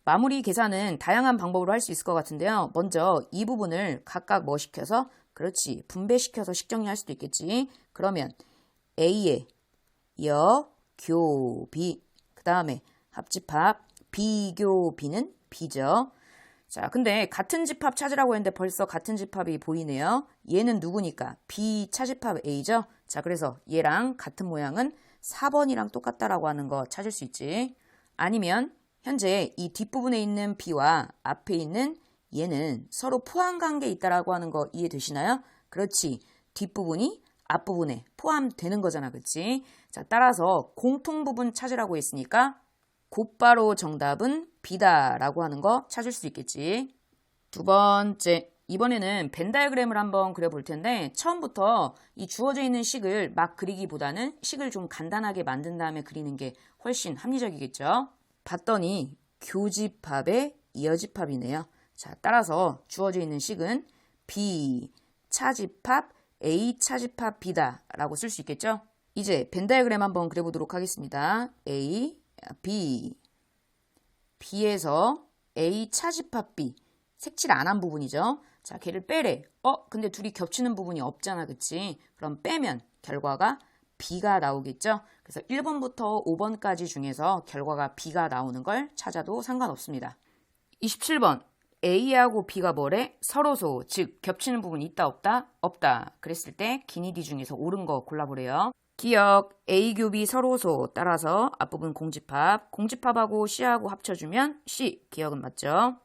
마무리 계산은 다양한 방법으로 할 수 있을 것 같은데요. 먼저 이 부분을 각각 뭐 시켜서 그렇지 분배시켜서 식정리할 수도 있겠지. 그러면 A의 여, 교, B. 그 다음에 합집합 B교 B는 B죠. 자, 근데 같은 집합 찾으라고 했는데 벌써 같은 집합이 보이네요. 얘는 누구니까? B 차집합 A죠. 자, 그래서 얘랑 같은 모양은 4번이랑 똑같다라고 하는 거 찾을 수 있지. 아니면 현재 이 뒷부분에 있는 B와 앞에 있는 얘는 서로 포함관계에 있다라고 하는 거 이해되시나요? 그렇지. 뒷부분이 앞부분에 포함되는 거잖아. 그치? 자, 따라서 공통부분 찾으라고 했으니까 곧바로 정답은 B다라고 하는 거 찾을 수 있겠지. 두 번째. 이번에는 벤 다이어그램을 한번 그려볼 텐데 처음부터 이 주어져 있는 식을 막 그리기보다는 식을 좀 간단하게 만든 다음에 그리는 게 훨씬 합리적이겠죠. 봤더니 교집합의 여집합이네요. 자, 따라서 주어져 있는 식은 B 차집합 A 차집합 B다 라고 쓸 수 있겠죠. 이제 벤 다이어그램 한번 그려보도록 하겠습니다. A, B, B에서 A 차집합 B 색칠 안 한 부분이죠. 자, 걔를 빼래. 근데 둘이 겹치는 부분이 없잖아. 그치? 그럼 빼면 결과가 B가 나오겠죠? 그래서 1번부터 5번까지 중에서 결과가 B가 나오는 걸 찾아도 상관없습니다. 27번. A하고 B가 뭐래? 서로소, 즉 겹치는 부분이 있다 없다? 없다. 그랬을 때 기니디 중에서 옳은 거 골라보래요. 기억 A 교비 서로소 따라서 앞부분 공집합, 공집합하고 C하고 합쳐주면 C. 기억은 맞죠?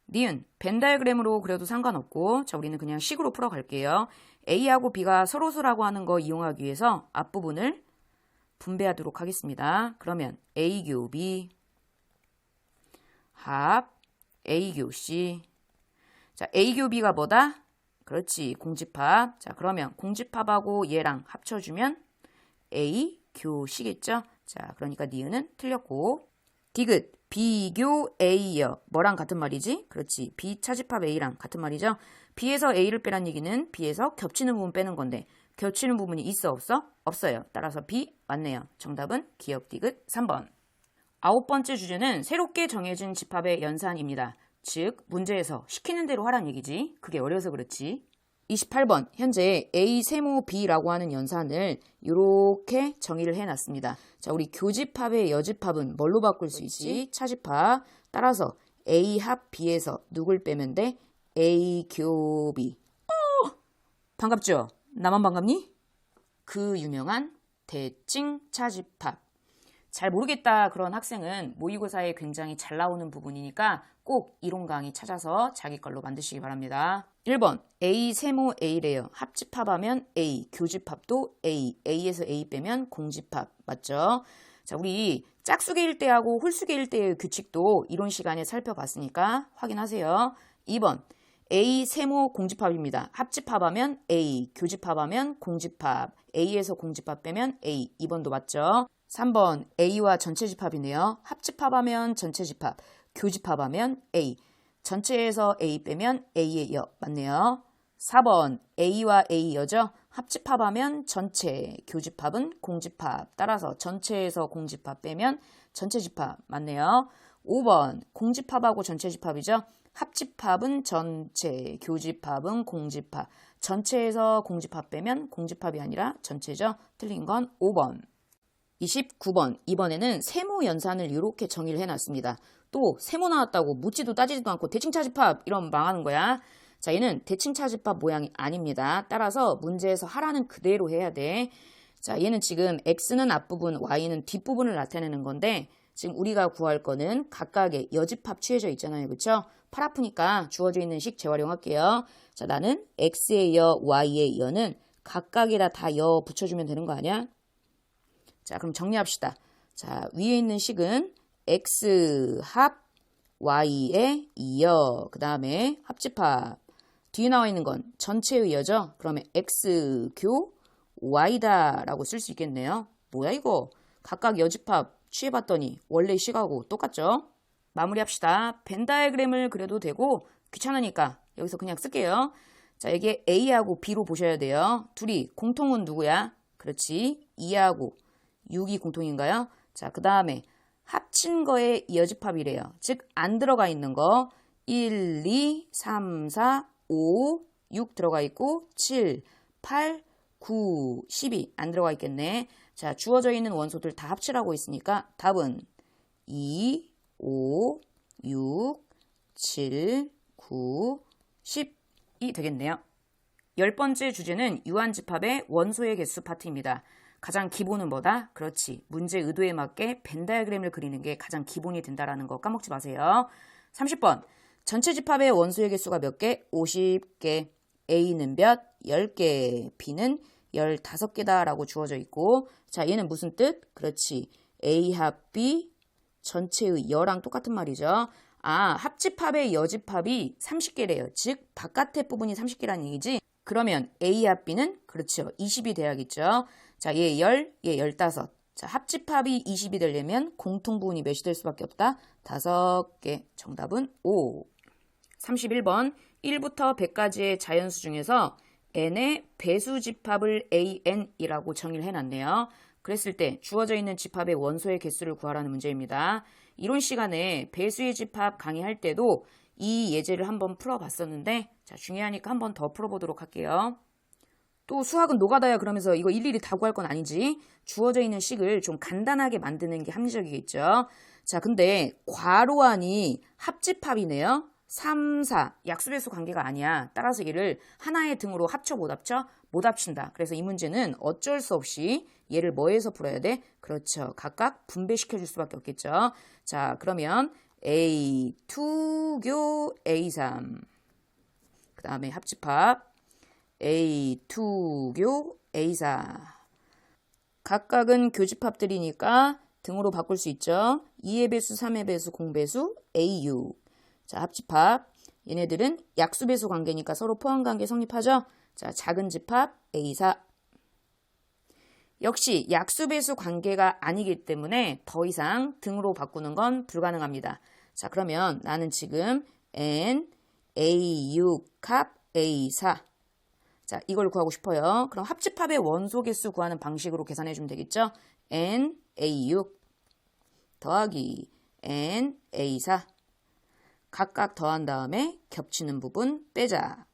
니은 벤 다이어그램으로 그려도 상관없고 자, 우리는 그냥 식으로 풀어갈게요. A하고 B가 서로소라고 하는 거 이용하기 위해서 앞부분을 분배하도록 하겠습니다. 그러면 A교 B 합 A교 C. 자, A교 B가 뭐다? 그렇지, 공집합. 자, 그러면 공집합하고 얘랑 합쳐주면 A교 C겠죠? 자, 그러니까 니은은 틀렸고 디귿 B교 A여 뭐랑 같은 말이지? 그렇지, B 차집합 A랑 같은 말이죠. B에서 A를 빼란 얘기는 B에서 겹치는 부분 빼는 건데 겹치는 부분이 있어 없어? 없어요. 따라서 B 맞네요. 정답은 기억 디귿 3번. 9번째 주제는 새롭게 정해진 집합의 연산입니다. 즉 문제에서 시키는 대로 하란 얘기지. 그게 어려서 그렇지. 28번 현재 A 세모 B라고 하는 연산을 이렇게 정의를 해놨습니다. 자, 우리 교집합의 여집합은 뭘로 바꿀 수 있지? 차집합. 따라서 A 합 B에서 누굴 빼면 돼? A 교 B. 반갑죠? 나만 반갑니? 그 유명한 대칭 차집합. 잘 모르겠다 그런 학생은 모의고사에 굉장히 잘 나오는 부분이니까 꼭 이론 강의 찾아서 자기 걸로 만드시기 바랍니다. 1번 A 세모 A래요. 합집합하면 A, 교집합도 A, A에서 A 빼면 공집합. 맞죠? 자, 우리 짝수계 일대하고 홀수계 일대의 규칙도 이론 시간에 살펴봤으니까 확인하세요. 2번 A 세모 공집합입니다. 합집합하면 A, 교집합하면 공집합, A에서 공집합 빼면 A. 2번도 맞죠? 3번 A와 전체 집합이네요. 합집합하면 전체 집합, 교집합하면 A. 전체에서 A 빼면 A의 여. 맞네요. 4번 A와 A 여죠. 합집합하면 전체, 교집합은 공집합. 따라서 전체에서 공집합 빼면 전체 집합. 맞네요. 5번 공집합하고 전체 집합이죠. 합집합은 전체, 교집합은 공집합. 전체에서 공집합 빼면 공집합이 아니라 전체죠. 틀린 건 5번. 29번 이번에는 세모 연산을 이렇게 정의를 해놨습니다. 또 세모 나왔다고 묻지도 따지지도 않고 대칭 차집합 이러면 망하는 거야. 자, 얘는 대칭 차집합 모양이 아닙니다. 따라서 문제에서 하라는 그대로 해야 돼. 자, 얘는 지금 X는 앞부분, Y는 뒷부분을 나타내는 건데 지금 우리가 구할 거는 각각의 여집합 취해져 있잖아요. 그렇죠? 팔 아프니까 주어져 있는 식 재활용할게요. 자, 나는 X의 여, Y의 여는 각각에다 다 여 붙여주면 되는 거 아니야? 자, 그럼 정리합시다. 자, 위에 있는 식은 X 합 Y의 이여. 그 다음에 합집합. 뒤에 나와 있는 건 전체의 여죠? 그러면 X 교 Y다 라고 쓸 수 있겠네요. 뭐야 이거? 각각 여집합 취해봤더니 원래 식하고 똑같죠? 마무리합시다. 벤 다이어그램을 그려도 되고 귀찮으니까 여기서 그냥 쓸게요. 자, 이게 A하고 B로 보셔야 돼요. 둘이 공통은 누구야? 그렇지. 2하고 6이 공통인가요? 자, 그 다음에 합친 거에 여집합이래요. 즉 안 들어가 있는 거 1, 2, 3, 4, 5, 6 들어가 있고 7, 8, 9, 12 안 들어가 있겠네. 자, 주어져 있는 원소들 다 합치라고 있으니까 답은 2, 5, 6, 7, 9, 10이 되겠네요. 10번째 주제는 유한집합의 원소의 개수 파트입니다. 가장 기본은 뭐다? 그렇지. 문제 의도에 맞게 벤 다이어그램을 그리는 게 가장 기본이 된다는 거 까먹지 마세요. 30번. 전체 집합의 원소의 개수가 몇 개? 50개. A는 몇? 10개. B는 15개다 라고 주어져 있고 자, 얘는 무슨 뜻? 그렇지. A 합 B 전체의 여랑 똑같은 말이죠. 아, 합집합의 여집합이 30개래요. 즉 바깥의 부분이 30개라는 얘기지. 그러면 A 합 B는 그렇죠. 20이 돼야겠죠. 자, 얘 10, 얘 15. 자, 합집합이 20이 되려면 공통부분이 몇이 될 수밖에 없다? 5개. 정답은 5. 31번 1부터 100까지의 자연수 중에서 n의 배수 집합을 an이라고 정의를 해놨네요. 그랬을 때 주어져 있는 집합의 원소의 개수를 구하라는 문제입니다. 이론 시간에 배수의 집합 강의할 때도 이 예제를 한번 풀어봤었는데 자, 중요하니까 한번 더 풀어보도록 할게요. 또 수학은 노가다야 그러면서 이거 일일이 다 구할 건 아니지. 주어져 있는 식을 좀 간단하게 만드는 게 합리적이겠죠. 자, 근데 괄호 안이 합집합이네요. 3, 4 약수배수 관계가 아니야. 따라서 얘를 하나의 등으로 합쳐 못 합쳐? 못 합친다. 그래서 이 문제는 어쩔 수 없이 얘를 뭐에서 풀어야 돼? 그렇죠. 각각 분배시켜 줄 수밖에 없겠죠. 자, 그러면 A2 교 A3 그 다음에 합집합 A2 교 A4 각각은 교집합들이니까 등으로 바꿀 수 있죠. 2의 배수, 3의 배수, 공배수 A6 자, 합집합 얘네들은 약수배수 관계니까 서로 포함관계 성립하죠. 자, 작은 집합 A4 역시 약수배수 관계가 아니기 때문에 더 이상 등으로 바꾸는 건 불가능합니다. 자, 그러면 나는 지금 N A6 합 A4 자, 이걸 구하고 싶어요. 그럼 합집합의 원소 개수 구하는 방식으로 계산해 주면 되겠죠? N A6 더하기 N A4 각각 더한 다음에 겹치는 부분 빼자.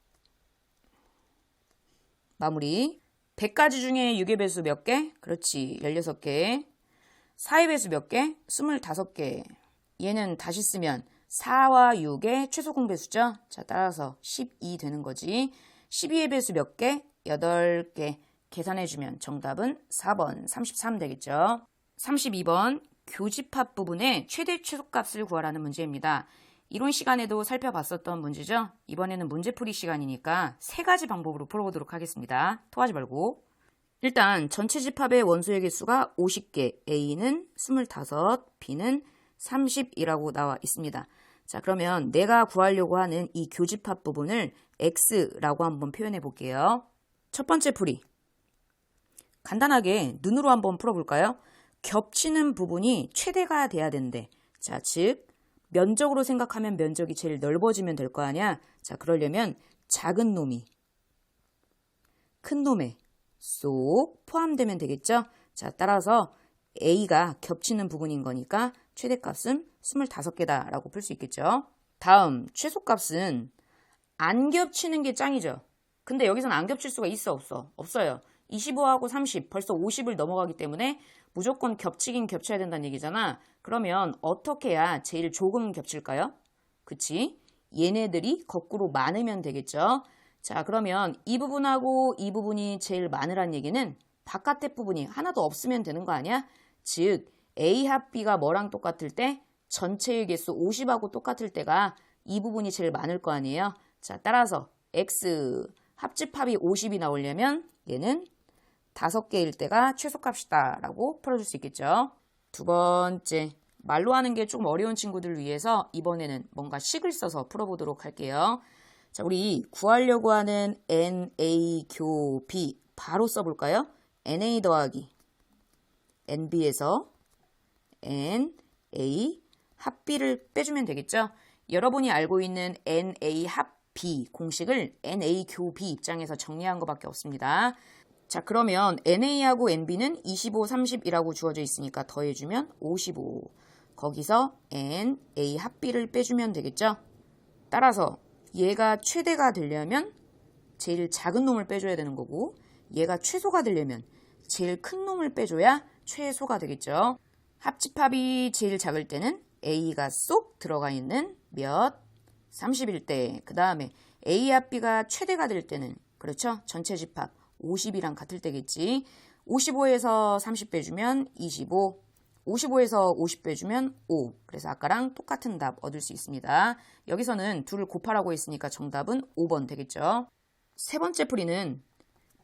마무리. 100가지 중에 6의 배수 몇 개? 그렇지, 16개. 4의 배수 몇 개? 25개. 얘는 다시 쓰면 4와 6의 최소 공배수죠. 자, 따라서 12 되는 거지. 12의 배수 몇 개? 8개. 계산해주면 정답은 4번 33 되겠죠. 32번 교집합 부분의 최대 최소값을 구하라는 문제입니다. 이론 시간에도 살펴봤었던 문제죠. 이번에는 문제풀이 시간이니까 3가지 방법으로 풀어보도록 하겠습니다. 토하지 말고. 일단 전체 집합의 원소의 개수가 50개, A는 25, B는 30이라고 나와 있습니다. 자, 그러면 내가 구하려고 하는 이 교집합 부분을 X라고 한번 표현해 볼게요. 첫 번째 풀이. 간단하게 눈으로 한번 풀어볼까요? 겹치는 부분이 최대가 돼야 된대. 자, 즉 면적으로 생각하면 면적이 제일 넓어지면 될 거 아니야? 자, 그러려면 작은 놈이 큰 놈에 쏙 포함되면 되겠죠? 자, 따라서 A가 겹치는 부분인 거니까 최대값은 25개다 라고 풀 수 있겠죠? 다음 최소값은 안 겹치는 게 짱이죠. 근데 여기서는 안 겹칠 수가 있어 없어? 없어요. 25하고 30 벌써 50을 넘어가기 때문에 무조건 겹치긴 겹쳐야 된다는 얘기잖아. 그러면 어떻게 해야 제일 조금 겹칠까요? 그치? 얘네들이 거꾸로 많으면 되겠죠. 자, 그러면 이 부분하고 이 부분이 제일 많으란 얘기는 바깥의 부분이 하나도 없으면 되는 거 아니야? 즉 A 합 B가 뭐랑 똑같을 때? 전체의 개수 50하고 똑같을 때가 이 부분이 제일 많을 거 아니에요? 자, 따라서 X 합집합이 50이 나오려면 얘는 5개일 때가 최소값이다 라고 풀어줄 수 있겠죠. 두 번째, 말로 하는 게 조금 어려운 친구들을 위해서 이번에는 뭔가 식을 써서 풀어보도록 할게요. 자, 우리 구하려고 하는 NA 교 B 바로 써볼까요? NA 더하기 NB에서 NA 합 B를 빼주면 되겠죠. 여러분이 알고 있는 NA 합 B 공식을 NA 교 B 입장에서 정리한 것밖에 없습니다. 자, 그러면 NA하고 NB는 25, 30이라고 주어져 있으니까 더해주면 55. 거기서 NA 합 B를 빼주면 되겠죠. 따라서 얘가 최대가 되려면 제일 작은 놈을 빼줘야 되는 거고, 얘가 최소가 되려면 제일 큰 놈을 빼줘야 최소가 되겠죠. 합집합이 제일 작을 때는 A가 쏙 들어가 있는 몇 30일 때, 그 다음에 A 합 B가 최대가 될 때는, 그렇죠? 전체 집합 50이랑 같을 때겠지. 55에서 30 빼주면 25, 55에서 50 빼주면 5. 그래서 아까랑 똑같은 답 얻을 수 있습니다. 여기서는 둘을 곱하라고 했으니까 정답은 5번 되겠죠. 세 번째 풀이는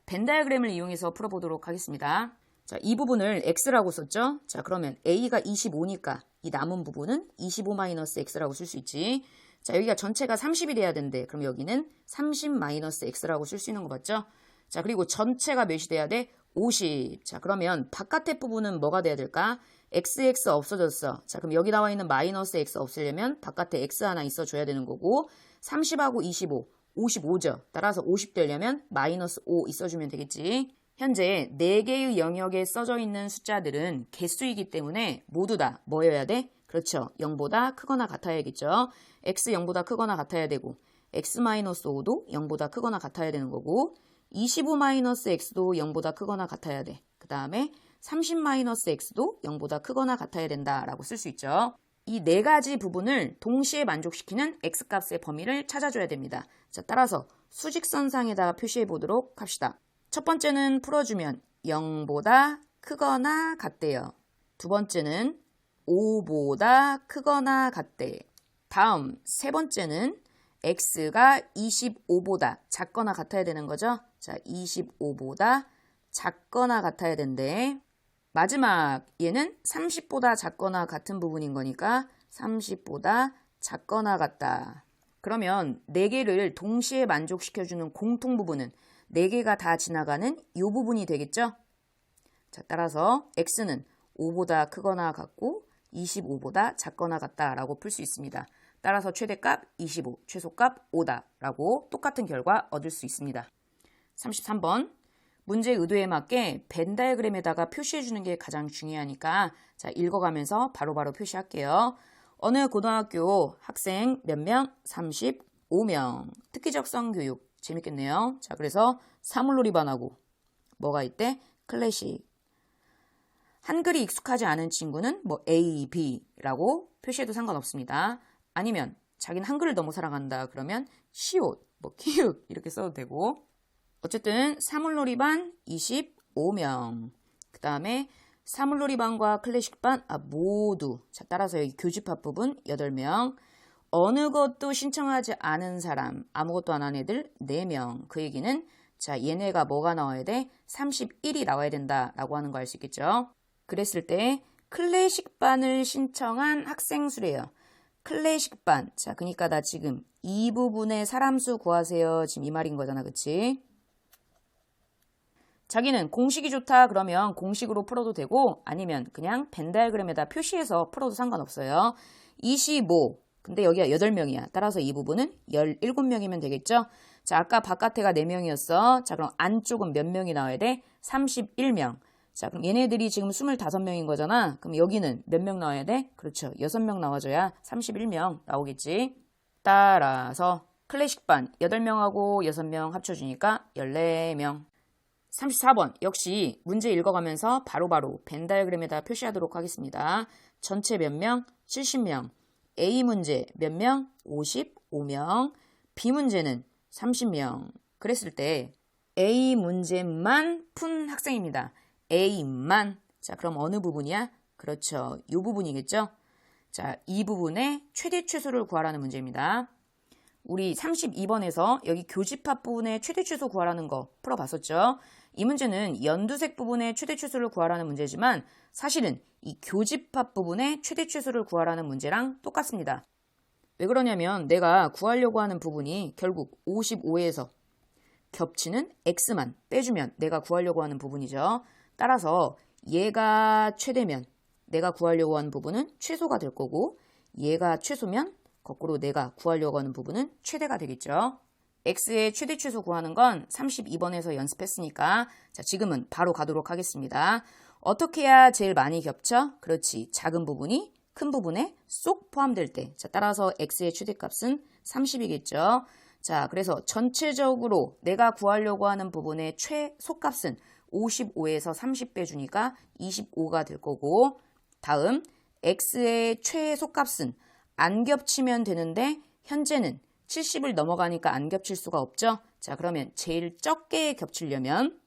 벤 다이어그램을 이용해서 풀어보도록 하겠습니다. 자, 이 부분을 X라고 썼죠? 자, 그러면 A가 25니까 이 남은 부분은 25-X라고 쓸 수 있지. 자, 여기가 전체가 30이 돼야 되는데 그럼 여기는 30-X라고 쓸 수 있는 거 맞죠? 자, 그리고 전체가 몇이 돼야 돼? 50. 자, 그러면 바깥의 부분은 뭐가 돼야 될까? XX 없어졌어. 자, 그럼 여기 나와 있는 마이너스 X 없애려면 바깥에 X 하나 있어줘야 되는 거고 30하고 25, 55죠. 따라서 50 되려면 마이너스 5 있어주면 되겠지. 현재 4개의 영역에 써져 있는 숫자들은 개수이기 때문에 모두 다 뭐여야 돼? 그렇죠. 0보다 크거나 같아야겠죠. X 0보다 크거나 같아야 되고 X-5도 0보다 크거나 같아야 되는 거고 25-X도 0보다 크거나 같아야 돼. 그 다음에 30-X도 0보다 크거나 같아야 된다라고 쓸 수 있죠. 이 4가지 부분을 동시에 만족시키는 X값의 범위를 찾아줘야 됩니다. 자, 따라서 수직선상에다가 표시해 보도록 합시다. 첫 번째는 풀어주면 0보다 크거나 같대요. 두 번째는 5보다 크거나 같대. 다음 세 번째는 X가 25보다 작거나 같아야 되는 거죠. 자, 25보다 작거나 같아야 된대. 마지막 얘는 30보다 작거나 같은 부분인 거니까 30보다 작거나 같다. 그러면 4개를 동시에 만족시켜주는 공통 부분은 4개가 다 지나가는 이 부분이 되겠죠? 자, 따라서 X는 5보다 크거나 같고 25보다 작거나 같다라고 풀 수 있습니다. 따라서 최대값 25, 최소값 5다 라고 똑같은 결과 얻을 수 있습니다. 33번 문제 의도에 맞게 벤 다이어그램에다가 표시해주는 게 가장 중요하니까 자, 읽어가면서 바로바로 표시할게요. 어느 고등학교 학생 몇 명? 35명. 특기적성 교육 재밌겠네요. 자, 그래서 사물놀이반하고 뭐가 있대? 클래식. 한글이 익숙하지 않은 친구는 뭐 A, B라고 표시해도 상관없습니다. 아니면 자기는 한글을 너무 사랑한다 그러면 시옷, 뭐 키읔 이렇게 써도 되고. 어쨌든 사물놀이반 25명. 그 다음에 사물놀이반과 클래식반 모두. 자, 따라서 여기 교집합 부분 8명. 어느 것도 신청하지 않은 사람, 아무것도 안 한 애들 4명. 그 얘기는 자, 얘네가 뭐가 나와야 돼? 31이 나와야 된다라고 하는 거 알 수 있겠죠? 그랬을 때 클래식반을 신청한 학생 수래요. 클래식반. 자, 그러니까 나 지금 이 부분에 사람 수 구하세요. 지금 이 말인 거잖아. 그치? 자기는 공식이 좋다 그러면 공식으로 풀어도 되고 아니면 그냥 벤 다이어그램에다 표시해서 풀어도 상관없어요. 25. 근데 여기가 8명이야. 따라서 이 부분은 17명이면 되겠죠? 자, 아까 바깥에가 4명이었어. 자, 그럼 안쪽은 몇 명이 나와야 돼? 31명. 자, 그럼 얘네들이 지금 25명인 거잖아. 그럼 여기는 몇 명 나와야 돼? 그렇죠. 6명 나와줘야 31명 나오겠지. 따라서 클래식반 8명하고 6명 합쳐주니까 14명. 34번 역시 문제 읽어가면서 바로바로 벤 다이어그램에다 표시하도록 하겠습니다. 전체 몇 명? 70명. A 문제 몇 명? 55명. B 문제는 30명. 그랬을 때 A 문제만 푼 학생입니다. A만. 자, 그럼 어느 부분이야? 그렇죠. 이 부분이겠죠? 자, 이 부분의 최대 최소를 구하라는 문제입니다. 우리 32번에서 여기 교집합 부분의 최대 최소 구하라는 거 풀어봤었죠? 이 문제는 연두색 부분의 최대 최소를 구하라는 문제지만 사실은 이 교집합 부분의 최대 최소를 구하라는 문제랑 똑같습니다. 왜 그러냐면 내가 구하려고 하는 부분이 결국 55에서 겹치는 x만 빼주면 내가 구하려고 하는 부분이죠. 따라서 얘가 최대면 내가 구하려고 하는 부분은 최소가 될 거고 얘가 최소면 거꾸로 내가 구하려고 하는 부분은 최대가 되겠죠. x의 최대 최소 구하는 건 32번에서 연습했으니까 자, 지금은 바로 가도록 하겠습니다. 어떻게 해야 제일 많이 겹쳐? 그렇지. 작은 부분이 큰 부분에 쏙 포함될 때. 자, 따라서 x의 최대값은 30이겠죠. 자, 그래서 전체적으로 내가 구하려고 하는 부분의 최소값은 55에서 30 빼주니까 25가 될 거고 다음 x의 최소값은 안 겹치면 되는데 현재는 70을 넘어가니까 안 겹칠 수가 없죠. 자, 그러면 제일 적게 겹치려면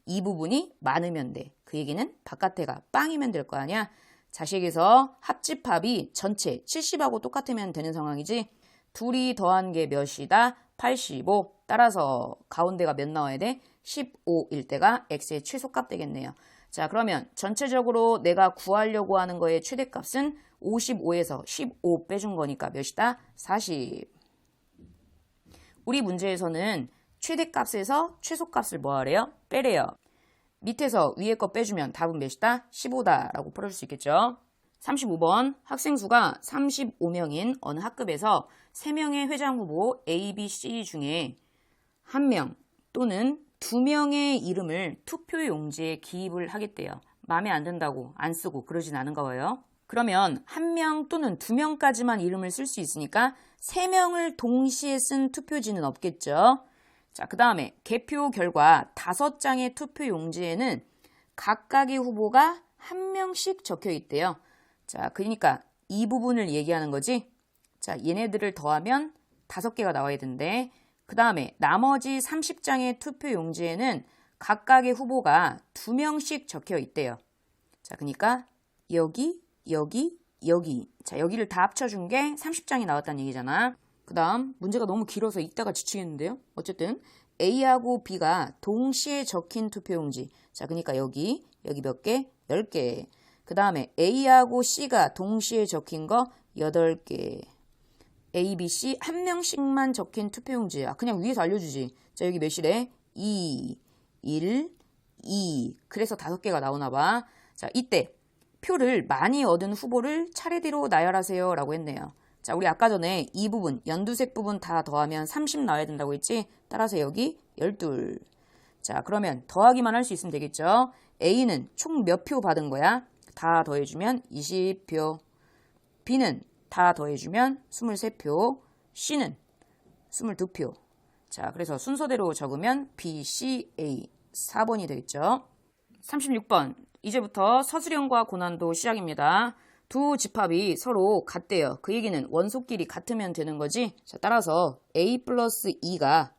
이 부분이 많으면 돼. 그 얘기는 바깥에가 빵이면 될 거 아니야. 자식에서 합집합이 전체 70하고 똑같으면 되는 상황이지. 둘이 더한 게 몇이다? 85. 따라서 가운데가 몇 나와야 돼? 15일 때가 x의 최소값 되겠네요. 자, 그러면 전체적으로 내가 구하려고 하는 거의 최대값은 55에서 15 빼준 거니까 몇이다? 40. 우리 문제에서는 최대값에서 최소값을 뭐 하래요? 빼래요. 밑에서 위에 거 빼주면 답은 몇이다? 15다 라고 풀어줄 수 있겠죠. 35번 학생 수가 35명인 어느 학급에서 3명의 회장 후보 A, B, C 중에 1명 또는 2명의 이름을 투표 용지에 기입을 하겠대요. 마음에 안 든다고 안 쓰고 그러진 않은가 봐요. 그러면 1명 또는 2명까지만 이름을 쓸 수 있으니까 3명을 동시에 쓴 투표지는 없겠죠. 자, 그 다음에 개표 결과 5장의 투표 용지에는 각각의 후보가 1명씩 적혀 있대요. 자, 그러니까 이 부분을 얘기하는 거지. 자, 얘네들을 더하면 5개가 나와야 되는데 그 다음에 나머지 30장의 투표 용지에는 각각의 후보가 2명씩 적혀 있대요. 자, 그러니까 여기, 여기, 여기. 자, 여기를 다 합쳐준 게 30장이 나왔다는 얘기잖아. 그 다음 문제가 너무 길어서 읽다가 지치겠는데요. 어쨌든 A하고 B가 동시에 적힌 투표용지. 자, 그러니까 여기 몇 개? 10개. 그 다음에 A하고 C가 동시에 적힌 거 8개. A, B, C 한 명씩만 적힌 투표용지야. 그냥 위에서 알려주지. 자, 여기 몇이래? 2, 1, 2. 그래서 5개가 나오나 봐. 자, 이때 표를 많이 얻은 후보를 차례대로 나열하세요 라고 했네요. 자, 우리 아까 전에 이 부분, 연두색 부분 다 더하면 30 나와야 된다고 했지? 따라서 여기 12. 자, 그러면 더하기만 할 수 있으면 되겠죠? A는 총 몇 표 받은 거야? 다 더해주면 20표. B는 다 더해주면 23표. C는 22표. 자, 그래서 순서대로 적으면 B, C, A 4번이 되겠죠. 36번. 이제부터 서술형과 고난도 시작입니다. 두 집합이 서로 같대요. 그 얘기는 원소끼리 같으면 되는 거지. 자, 따라서 A 플러스 2가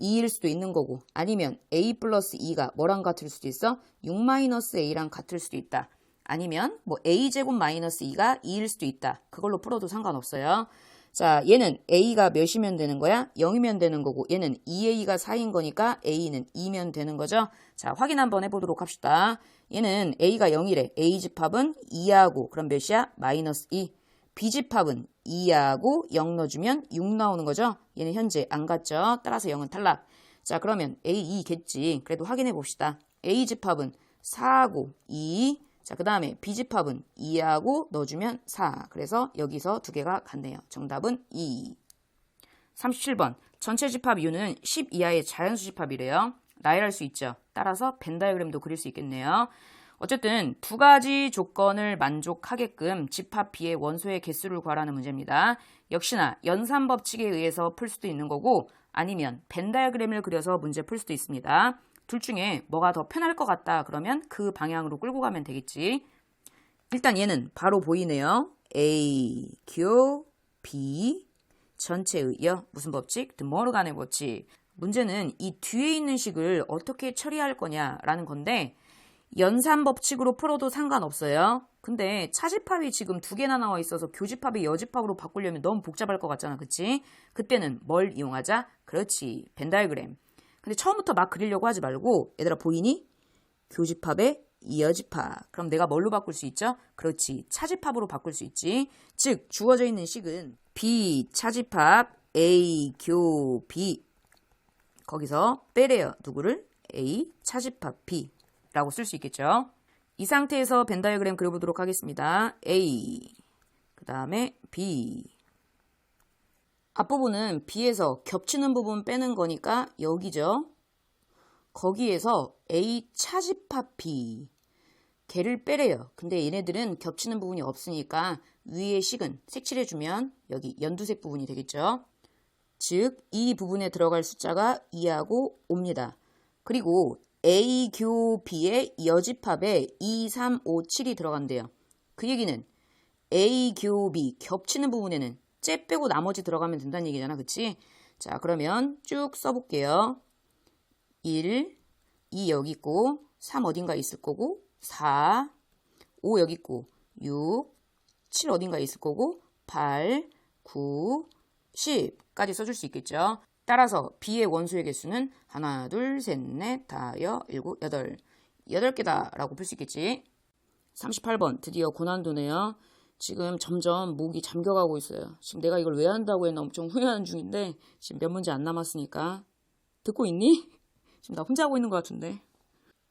2일 수도 있는 거고, 아니면 A 플러스 2가 뭐랑 같을 수도 있어? 6 마이너스 A랑 같을 수도 있다. 아니면 뭐 A제곱 마이너스 2가 2일 수도 있다. 그걸로 풀어도 상관없어요. 자, 얘는 A가 몇이면 되는 거야? 0이면 되는 거고, 얘는 2A가 4인 거니까 A는 2면 되는 거죠. 자, 확인 한번 해보도록 합시다. 얘는 A가 0이래. A 집합은 2하고 그럼 몇이야? 마이너스 2. B 집합은 2하고 0 넣어주면 6 나오는 거죠. 얘는 현재 안 갔죠. 따라서 0은 탈락. 자, 그러면 A 2겠지. 그래도 확인해 봅시다. A 집합은 4하고 2. 자, 그 다음에 B 집합은 2하고 넣어주면 4. 그래서 여기서 두 개가 같네요. 정답은 2. 37번. 전체 집합 U는 10 이하의 자연수 집합이래요. 나열할 수 있죠. 따라서 벤 다이어그램도 그릴 수 있겠네요. 어쨌든 두 가지 조건을 만족하게끔 집합 B의 원소의 개수를 구하라는 문제입니다. 역시나 연산 법칙에 의해서 풀 수도 있는 거고, 아니면 벤 다이어그램을 그려서 문제 풀 수도 있습니다. 둘 중에 뭐가 더 편할 것 같다 그러면 그 방향으로 끌고 가면 되겠지. 일단 얘는 바로 보이네요. A, Q, B 전체의요. 무슨 법칙? 드모르간의 법칙. 문제는 이 뒤에 있는 식을 어떻게 처리할 거냐라는 건데, 연산 법칙으로 풀어도 상관없어요. 근데 차집합이 지금 두 개나 나와 있어서 교집합이 여집합으로 바꾸려면 너무 복잡할 것 같잖아. 그치? 그때는 뭘 이용하자? 그렇지. 벤 다이어그램. 근데 처음부터 막 그리려고 하지 말고, 얘들아 보이니? 교집합의 이어집합. 그럼 내가 뭘로 바꿀 수 있죠? 그렇지. 차집합으로 바꿀 수 있지. 즉 주어져 있는 식은 B 차집합 A 교 B. 거기서 빼래요. 누구를? A 차집합 B 라고 쓸 수 있겠죠. 이 상태에서 벤 다이어그램 그려보도록 하겠습니다. A 그 다음에 B. 앞부분은 B에서 겹치는 부분 빼는 거니까 여기죠. 거기에서 A 차집합 B. 걔를 빼래요. 근데 얘네들은 겹치는 부분이 없으니까 위에 식은 색칠해주면 여기 연두색 부분이 되겠죠. 즉 이 부분에 들어갈 숫자가 2하고 5입니다. 그리고 A 교 B의 여집합에 2, 3, 5, 7이 들어간대요. 그 얘기는 A 교 B 겹치는 부분에는 째 빼고 나머지 들어가면 된다는 얘기잖아. 그치? 자, 그러면 쭉 써볼게요. 1, 2 여기 있고 3 어딘가 있을 거고 4, 5 여기 있고 6, 7 어딘가 있을 거고 8, 9, 10까지 써줄 수 있겠죠. 따라서 B의 원소의 개수는 하나, 둘, 셋, 넷, 다여, 일곱, 여덟. 8개다 라고 풀 수 있겠지. 38번 드디어 고난도네요. 지금 점점 목이 잠겨가고 있어요. 지금 내가 이걸 왜 한다고 했나 엄청 후회하는 중인데 지금 몇 문제 안 남았으니까. 듣고 있니? 지금 나 혼자 하고 있는 것 같은데.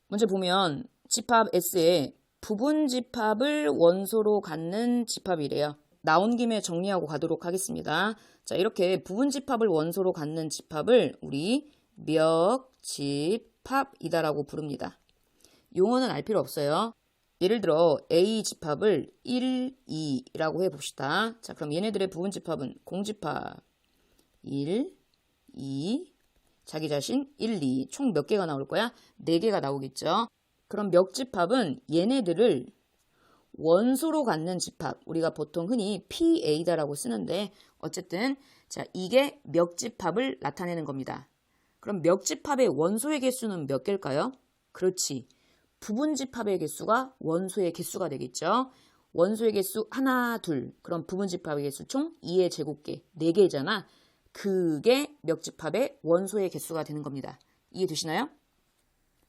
문제 보면 집합 S에 부분 집합을 원소로 갖는 집합이래요. 나온 김에 정리하고 가도록 하겠습니다. 자, 이렇게 부분 집합을 원소로 갖는 집합을 우리 멱집합이다라고 부릅니다. 용어는 알 필요 없어요. 예를 들어 A 집합을 1, 2라고 해봅시다. 자, 그럼 얘네들의 부분 집합은 공집합 1, 2, 자기 자신 1, 2. 총 몇 개가 나올 거야? 4개가 나오겠죠. 그럼 멱집합은 얘네들을 원소로 갖는 집합. 우리가 보통 흔히 PA다라고 쓰는데 어쨌든 자, 이게 멱집합을 나타내는 겁니다. 그럼 멱집합의 원소의 개수는 몇 개일까요? 그렇지. 부분집합의 개수가 원소의 개수가 되겠죠. 원소의 개수 하나, 둘. 그럼 부분집합의 개수 총 2의 제곱계 4개잖아. 그게 멱집합의 원소의 개수가 되는 겁니다. 이해되시나요?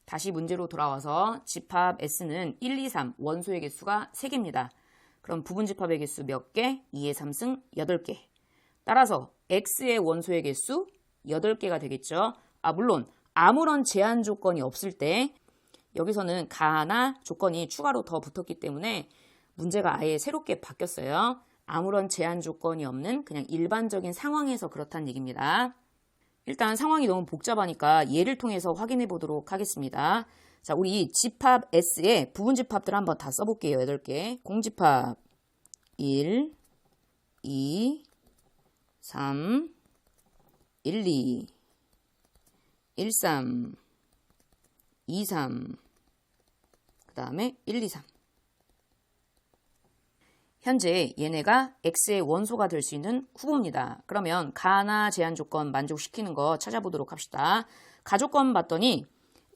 다시 문제로 돌아와서 집합 S는 1, 2, 3 원소의 개수가 3개입니다. 그럼 부분집합의 개수 몇 개? 2의 3승 8개. 따라서 X의 원소의 개수 8개가 되겠죠. 물론 아무런 제한 조건이 없을 때 여기서는 가나 조건이 추가로 더 붙었기 때문에 문제가 아예 새롭게 바뀌었어요. 아무런 제한 조건이 없는 그냥 일반적인 상황에서 그렇다는 얘기입니다. 일단 상황이 너무 복잡하니까 예를 통해서 확인해 보도록 하겠습니다. 자, 우리 집합 S의 부분집합들 한번 다 써볼게요. 8개. 공집합 1, 2, 3, 1, 2. 13, 23, 그 다음에 1, 2, 3. 현재 얘네가 x의 원소가 될 수 있는 후보입니다. 그러면 가나 제한 조건 만족시키는 거 찾아보도록 합시다. 가조건 봤더니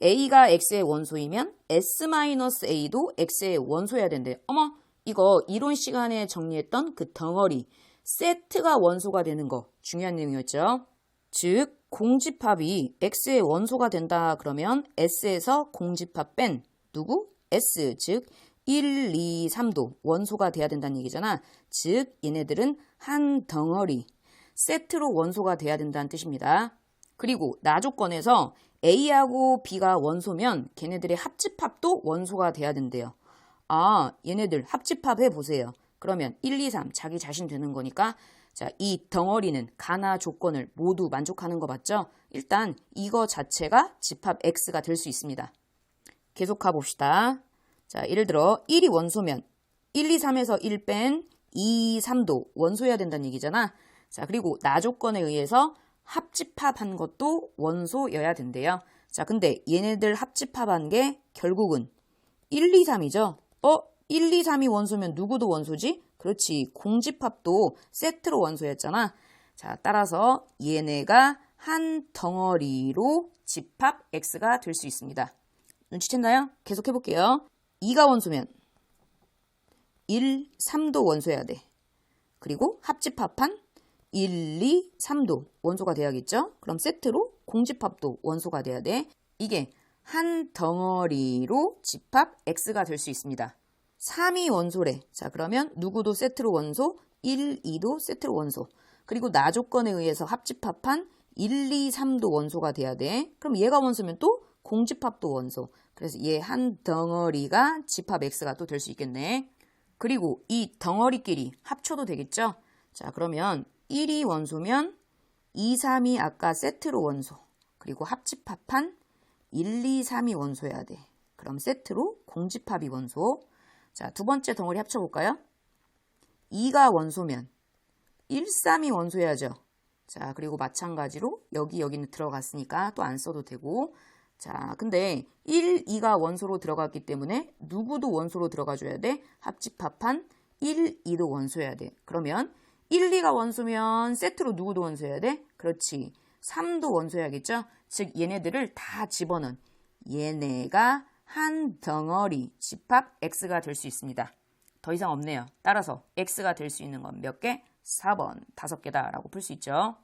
a가 x의 원소이면 s-a도 x의 원소여야 된대. 어머, 이거 이론 시간에 정리했던 그 덩어리 세트가 원소가 되는 거 중요한 내용이었죠. 즉 공집합이 x의 원소가 된다 그러면 s에서 공집합 뺀 누구? s, 즉 1, 2, 3도 원소가 돼야 된다는 얘기잖아. 즉 얘네들은 한 덩어리 세트로 원소가 돼야 된다는 뜻입니다. 그리고 나조건에서 A하고 B가 원소면 걔네들의 합집합도 원소가 돼야 된대요. 아, 얘네들 합집합 해보세요. 그러면 1, 2, 3 자기 자신 되는 거니까 자, 이 덩어리는 가나 조건을 모두 만족하는 거 맞죠? 일단 이거 자체가 집합 X가 될 수 있습니다. 계속 가봅시다. 자, 예를 들어 1이 원소면 1, 2, 3에서 1 뺀 2, 3도 원소여야 된다는 얘기잖아. 자, 그리고 나조건에 의해서 합집합한 것도 원소여야 된대요. 자, 근데 얘네들 합집합한 게 결국은 1, 2, 3이죠. 1, 2, 3이 원소면 누구도 원소지? 그렇지, 공집합도 세트로 원소였잖아. 자, 따라서 얘네가 한 덩어리로 집합 X가 될 수 있습니다. 눈치챘나요? 계속 해볼게요. 2가 원소면 1, 3도 원소여야 돼. 그리고 합집합한 1, 2, 3도 원소가 돼야겠죠? 그럼 세트로 공집합도 원소가 돼야 돼. 이게 한 덩어리로 집합 X가 될 수 있습니다. 3이 원소래. 자, 그러면 누구도 세트로 원소, 1, 2도 세트로 원소. 그리고 나조건에 의해서 합집합한 1, 2, 3도 원소가 돼야 돼. 그럼 얘가 원소면 또 공집합도 원소. 그래서 얘 한 덩어리가 집합 X가 또 될 수 있겠네. 그리고 이 덩어리끼리 합쳐도 되겠죠? 자, 그러면 1이 원소면 2, 3이 아까 세트로 원소. 그리고 합집합한 1, 2, 3이 원소여야 돼. 그럼 세트로 공집합이 원소. 자, 두 번째 덩어리 합쳐볼까요? 2가 원소면 1, 3이 원소여야죠. 자, 그리고 마찬가지로 여기는 들어갔으니까 또 안 써도 되고. 자, 근데 1, 2가 원소로 들어갔기 때문에 누구도 원소로 들어가줘야 돼. 합집합한 1, 2도 원소여야 돼. 그러면 1, 2가 원소면 세트로 누구도 원소여야 돼? 그렇지. 3도 원소여야겠죠? 즉 얘네들을 다 집어넣은 얘네가 한 덩어리 집합 X가 될 수 있습니다. 더 이상 없네요. 따라서 X가 될 수 있는 건 몇 개? 4번, 5개다 라고 풀 수 있죠.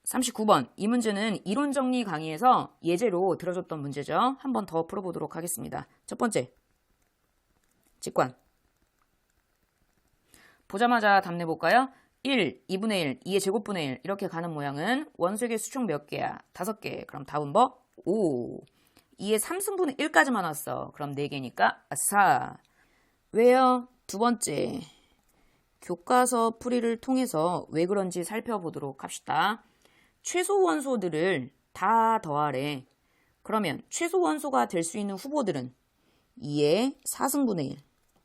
39번, 이 문제는 이론 정리 강의에서 예제로 들어줬던 문제죠. 한 번 더 풀어보도록 하겠습니다. 첫 번째, 직관. 보자마자 답 내볼까요? 1, 2분의 1, 2의 제곱분의 1 이렇게 가는 모양은 원소의 개수 총 몇 개야? 5개. 그럼 답은 뭐? 5. 2의 3승분의 1까지만 왔어. 그럼 4개니까 4. 왜요? 두 번째, 교과서 풀이를 통해서 왜 그런지 살펴보도록 합시다. 최소 원소들을 다 더하래. 그러면 최소 원소가 될 수 있는 후보들은 2의 4승분의 1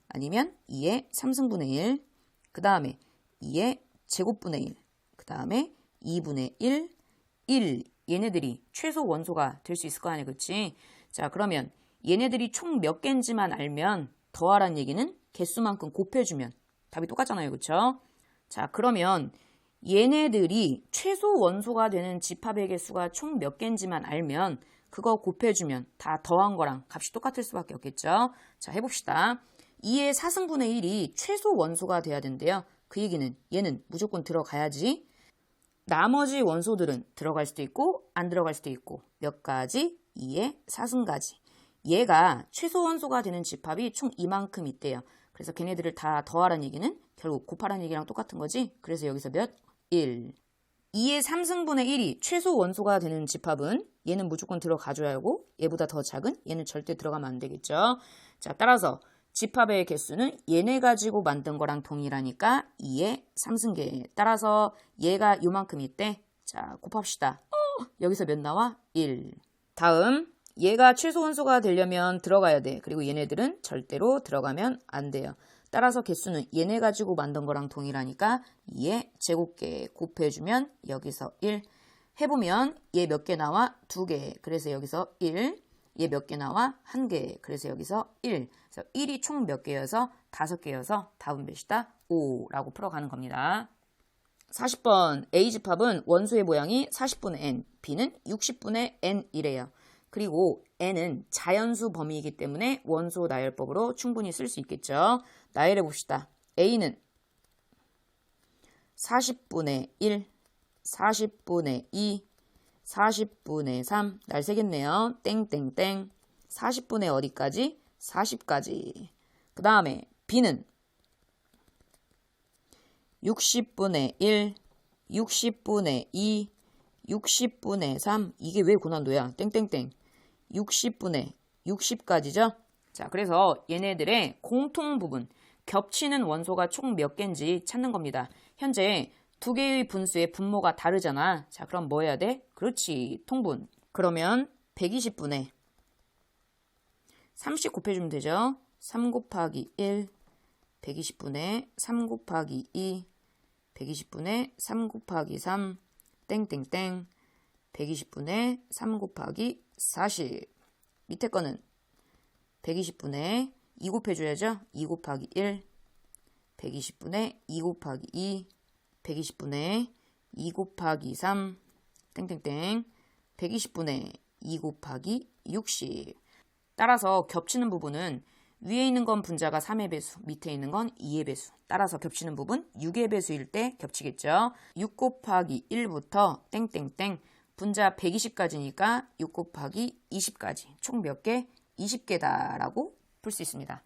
아니면 2의 3승분의 1, 그 다음에 2의 제곱분의 1, 그 다음에 2분의 1, 1. 얘네들이 최소 원소가 될 수 있을 거 아니야, 그치? 자, 그러면 얘네들이 총 몇 개인지만 알면 더하란 얘기는 개수만큼 곱해주면 답이 똑같잖아요, 그쵸? 자, 그러면 얘네들이 최소 원소가 되는 집합의 개수가 총 몇 개인지만 알면 그거 곱해주면 다 더한 거랑 값이 똑같을 수밖에 없겠죠? 자, 해봅시다. 2의 4승분의 1이 최소 원소가 돼야 된대요. 그 얘기는 얘는 무조건 들어가야지. 나머지 원소들은 들어갈 수도 있고 안 들어갈 수도 있고 몇 가지? 2의 4승가지. 얘가 최소 원소가 되는 집합이 총 이만큼 있대요. 그래서 걔네들을 다 더하라는 얘기는 결국 곱하라는 얘기랑 똑같은 거지. 그래서 여기서 몇? 1. 2의 3승분의 1이 최소 원소가 되는 집합은 얘는 무조건 들어가줘야 하고 얘보다 더 작은 얘는 절대 들어가면 안 되겠죠. 자, 따라서 집합의 개수는 얘네 가지고 만든 거랑 동일하니까 2의 3승계. 따라서 얘가 요만큼 있대. 자, 곱합시다. 여기서 몇 나와? 1. 다음, 얘가 최소 원소가 되려면 들어가야 돼. 그리고 얘네들은 절대로 들어가면 안 돼요. 따라서 개수는 얘네 가지고 만든 거랑 동일하니까 2의 제곱계 곱해주면 여기서 1. 해보면 얘 몇 개 나와? 2개. 그래서 여기서 1. 얘 몇 개 나와? 1개. 그래서 여기서 1. 그래서 1이 총 몇 개여서 5개여서 답은 몇이다? 5라고 풀어가는 겁니다. 40번 A집합은 원소의 모양이 40분의 n, B는 60분의 n이래요. 그리고 n은 자연수 범위이기 때문에 원소 나열법으로 충분히 쓸 수 있겠죠. 나열해 봅시다. A는 40분의 1, 40분의 2, 40분의 3, 날 새겠네요. 땡땡땡. 40분의 어디까지? 40까지. 그 다음에 B는 60분의 1, 60분의 2, 60분의 3. 이게 왜 고난도야? 땡땡땡. 60분의 60까지죠? 자, 그래서 얘네들의 공통 부분, 겹치는 원소가 총 몇 개인지 찾는 겁니다. 현재 두 개의 분수의 분모가 다르잖아. 자, 그럼 뭐 해야 돼? 그렇지, 통분. 그러면 120분의 30 곱해주면 되죠? 3 곱하기 1, 120분의 3 곱하기 2, 120분의 3 곱하기 3, 땡땡땡, 120분의 3 곱하기 40. 밑에 거는 120분의 2 곱해줘야죠? 2 곱하기 1, 120분의 2 곱하기 2, 120분의 2 곱하기 3, 땡땡땡, 120분의 2 곱하기 60. 따라서 겹치는 부분은 위에 있는 건 분자가 3의 배수, 밑에 있는 건 2의 배수. 따라서 겹치는 부분 6의 배수일 때 겹치겠죠. 6 곱하기 1부터 땡땡땡, 분자 120까지니까 6 곱하기 20까지. 총 몇 개? 20개다라고 풀 수 있습니다.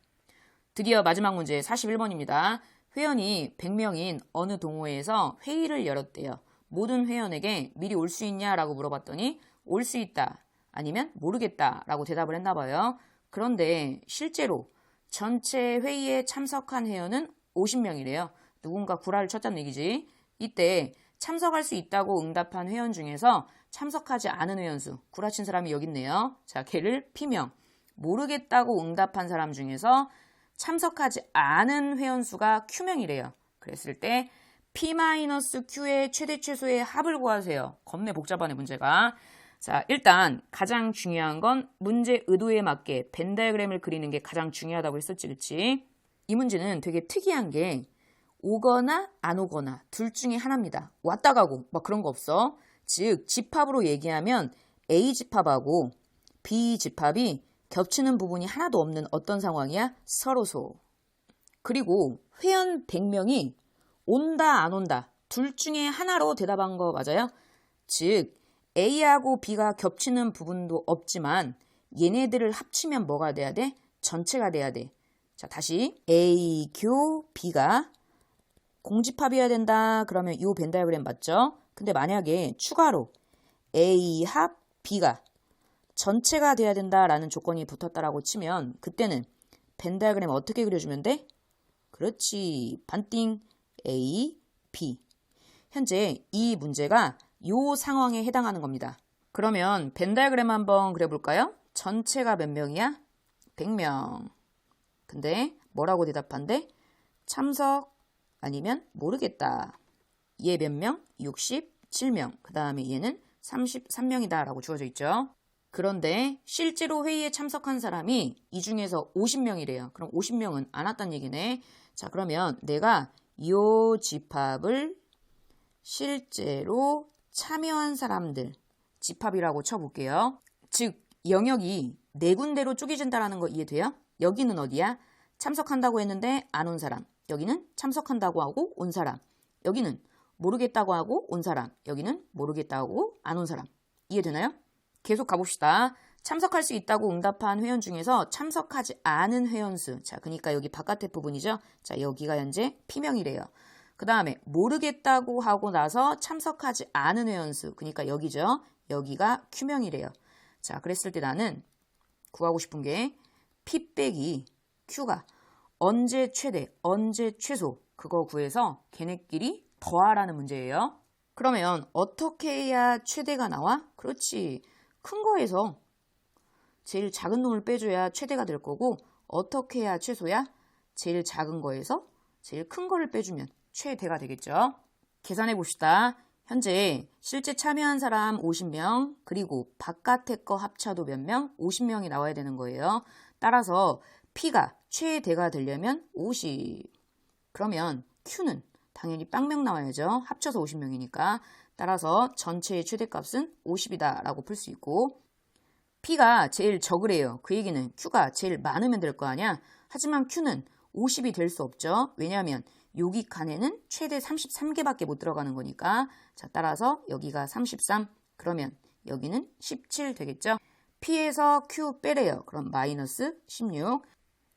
드디어 마지막 문제 41번입니다. 회원이 100명인 어느 동호회에서 회의를 열었대요. 모든 회원에게 미리 올 수 있냐라고 물어봤더니 올 수 있다, 아니면 모르겠다라고 대답을 했나 봐요. 그런데 실제로 전체 회의에 참석한 회원은 50명이래요. 누군가 구라를 쳤다는 얘기지. 이때 참석할 수 있다고 응답한 회원 중에서 참석하지 않은 회원수, 구라친 사람이 여기 있네요. 자, 걔를 P명. 모르겠다고 응답한 사람 중에서 참석하지 않은 회원수가 Q명이래요. 그랬을 때 P-Q의 최대 최소의 합을 구하세요. 겁내 복잡하네, 문제가. 자, 일단 가장 중요한 건 문제 의도에 맞게 벤 다이어그램을 그리는 게 가장 중요하다고 했었지, 그치? 이 문제는 되게 특이한 게 오거나 안 오거나 둘 중에 하나입니다. 왔다 가고 막 그런 거 없어. 즉, 집합으로 얘기하면 A집합하고 B집합이 겹치는 부분이 하나도 없는 어떤 상황이야? 서로소. 그리고 회원 100명이 온다 안 온다 둘 중에 하나로 대답한 거 맞아요? 즉 A하고 B가 겹치는 부분도 없지만 얘네들을 합치면 뭐가 돼야 돼? 전체가 돼야 돼. 자, 다시 A, 교, B가 공집합이어야 된다. 그러면 이 벤 다이어그램 맞죠? 근데 만약에 추가로 A 합 B가 전체가 돼야 된다라는 조건이 붙었다라고 치면 그때는 벤 다이어그램 어떻게 그려주면 돼? 그렇지. 반띵 A, B. 현재 이 문제가 이 상황에 해당하는 겁니다. 그러면 벤 다이어그램 한번 그려볼까요? 전체가 몇 명이야? 100명. 근데 뭐라고 대답한대? 참석 아니면 모르겠다. 얘 몇 명? 67명. 그 다음에 얘는 33명이다 라고 주어져 있죠. 그런데 실제로 회의에 참석한 사람이 이 중에서 50명이래요. 그럼 50명은 안 왔다는 얘기네. 자, 그러면 내가 이 집합을 실제로 참여한 사람들 집합이라고 쳐볼게요. 즉 영역이 네 군데로 쪼개진다는 거 이해돼요? 여기는 어디야? 참석한다고 했는데 안 온 사람. 여기는 참석한다고 하고 온 사람. 여기는 모르겠다고 하고 온 사람. 여기는 모르겠다고 하고 안 온 사람. 이해되나요? 계속 가봅시다. 참석할 수 있다고 응답한 회원 중에서 참석하지 않은 회원수. 자, 그러니까 여기 바깥의 부분이죠. 자, 여기가 현재 P명이래요. 그 다음에 모르겠다고 하고 나서 참석하지 않은 회원수. 그러니까 여기죠. 여기가 Q명이래요. 자, 그랬을 때 나는 구하고 싶은 게 P 빼기 Q가 언제 최대, 언제 최소 그거 구해서 걔네끼리 더하라는 문제예요. 그러면 어떻게 해야 최대가 나와? 그렇지. 큰 거에서 제일 작은 놈을 빼줘야 최대가 될 거고 어떻게 해야 최소야? 제일 작은 거에서 제일 큰 거를 빼주면 최대가 되겠죠. 계산해 봅시다. 현재 실제 참여한 사람 50명, 그리고 바깥에 거 합쳐도 몇 명? 50명이 나와야 되는 거예요. 따라서 P가 최대가 되려면 50. 그러면 Q는 당연히 빵명 나와야죠. 합쳐서 50명이니까. 따라서 전체의 최대값은 50이다 라고 풀 수 있고, P가 제일 적으래요. 그 얘기는 Q가 제일 많으면 될 거 아니야. 하지만 Q는 50이 될 수 없죠. 왜냐하면 여기 칸에는 최대 33개밖에 못 들어가는 거니까. 자, 따라서 여기가 33. 그러면 여기는 17 되겠죠. P에서 Q 빼래요. 그럼 마이너스 16.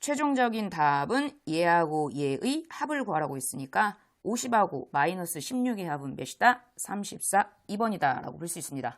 최종적인 답은 얘하고 얘의 합을 구하라고 했으니까 50하고 마이너스 16의 합은 몇이다? 34. 2번이다 라고 볼 수 있습니다.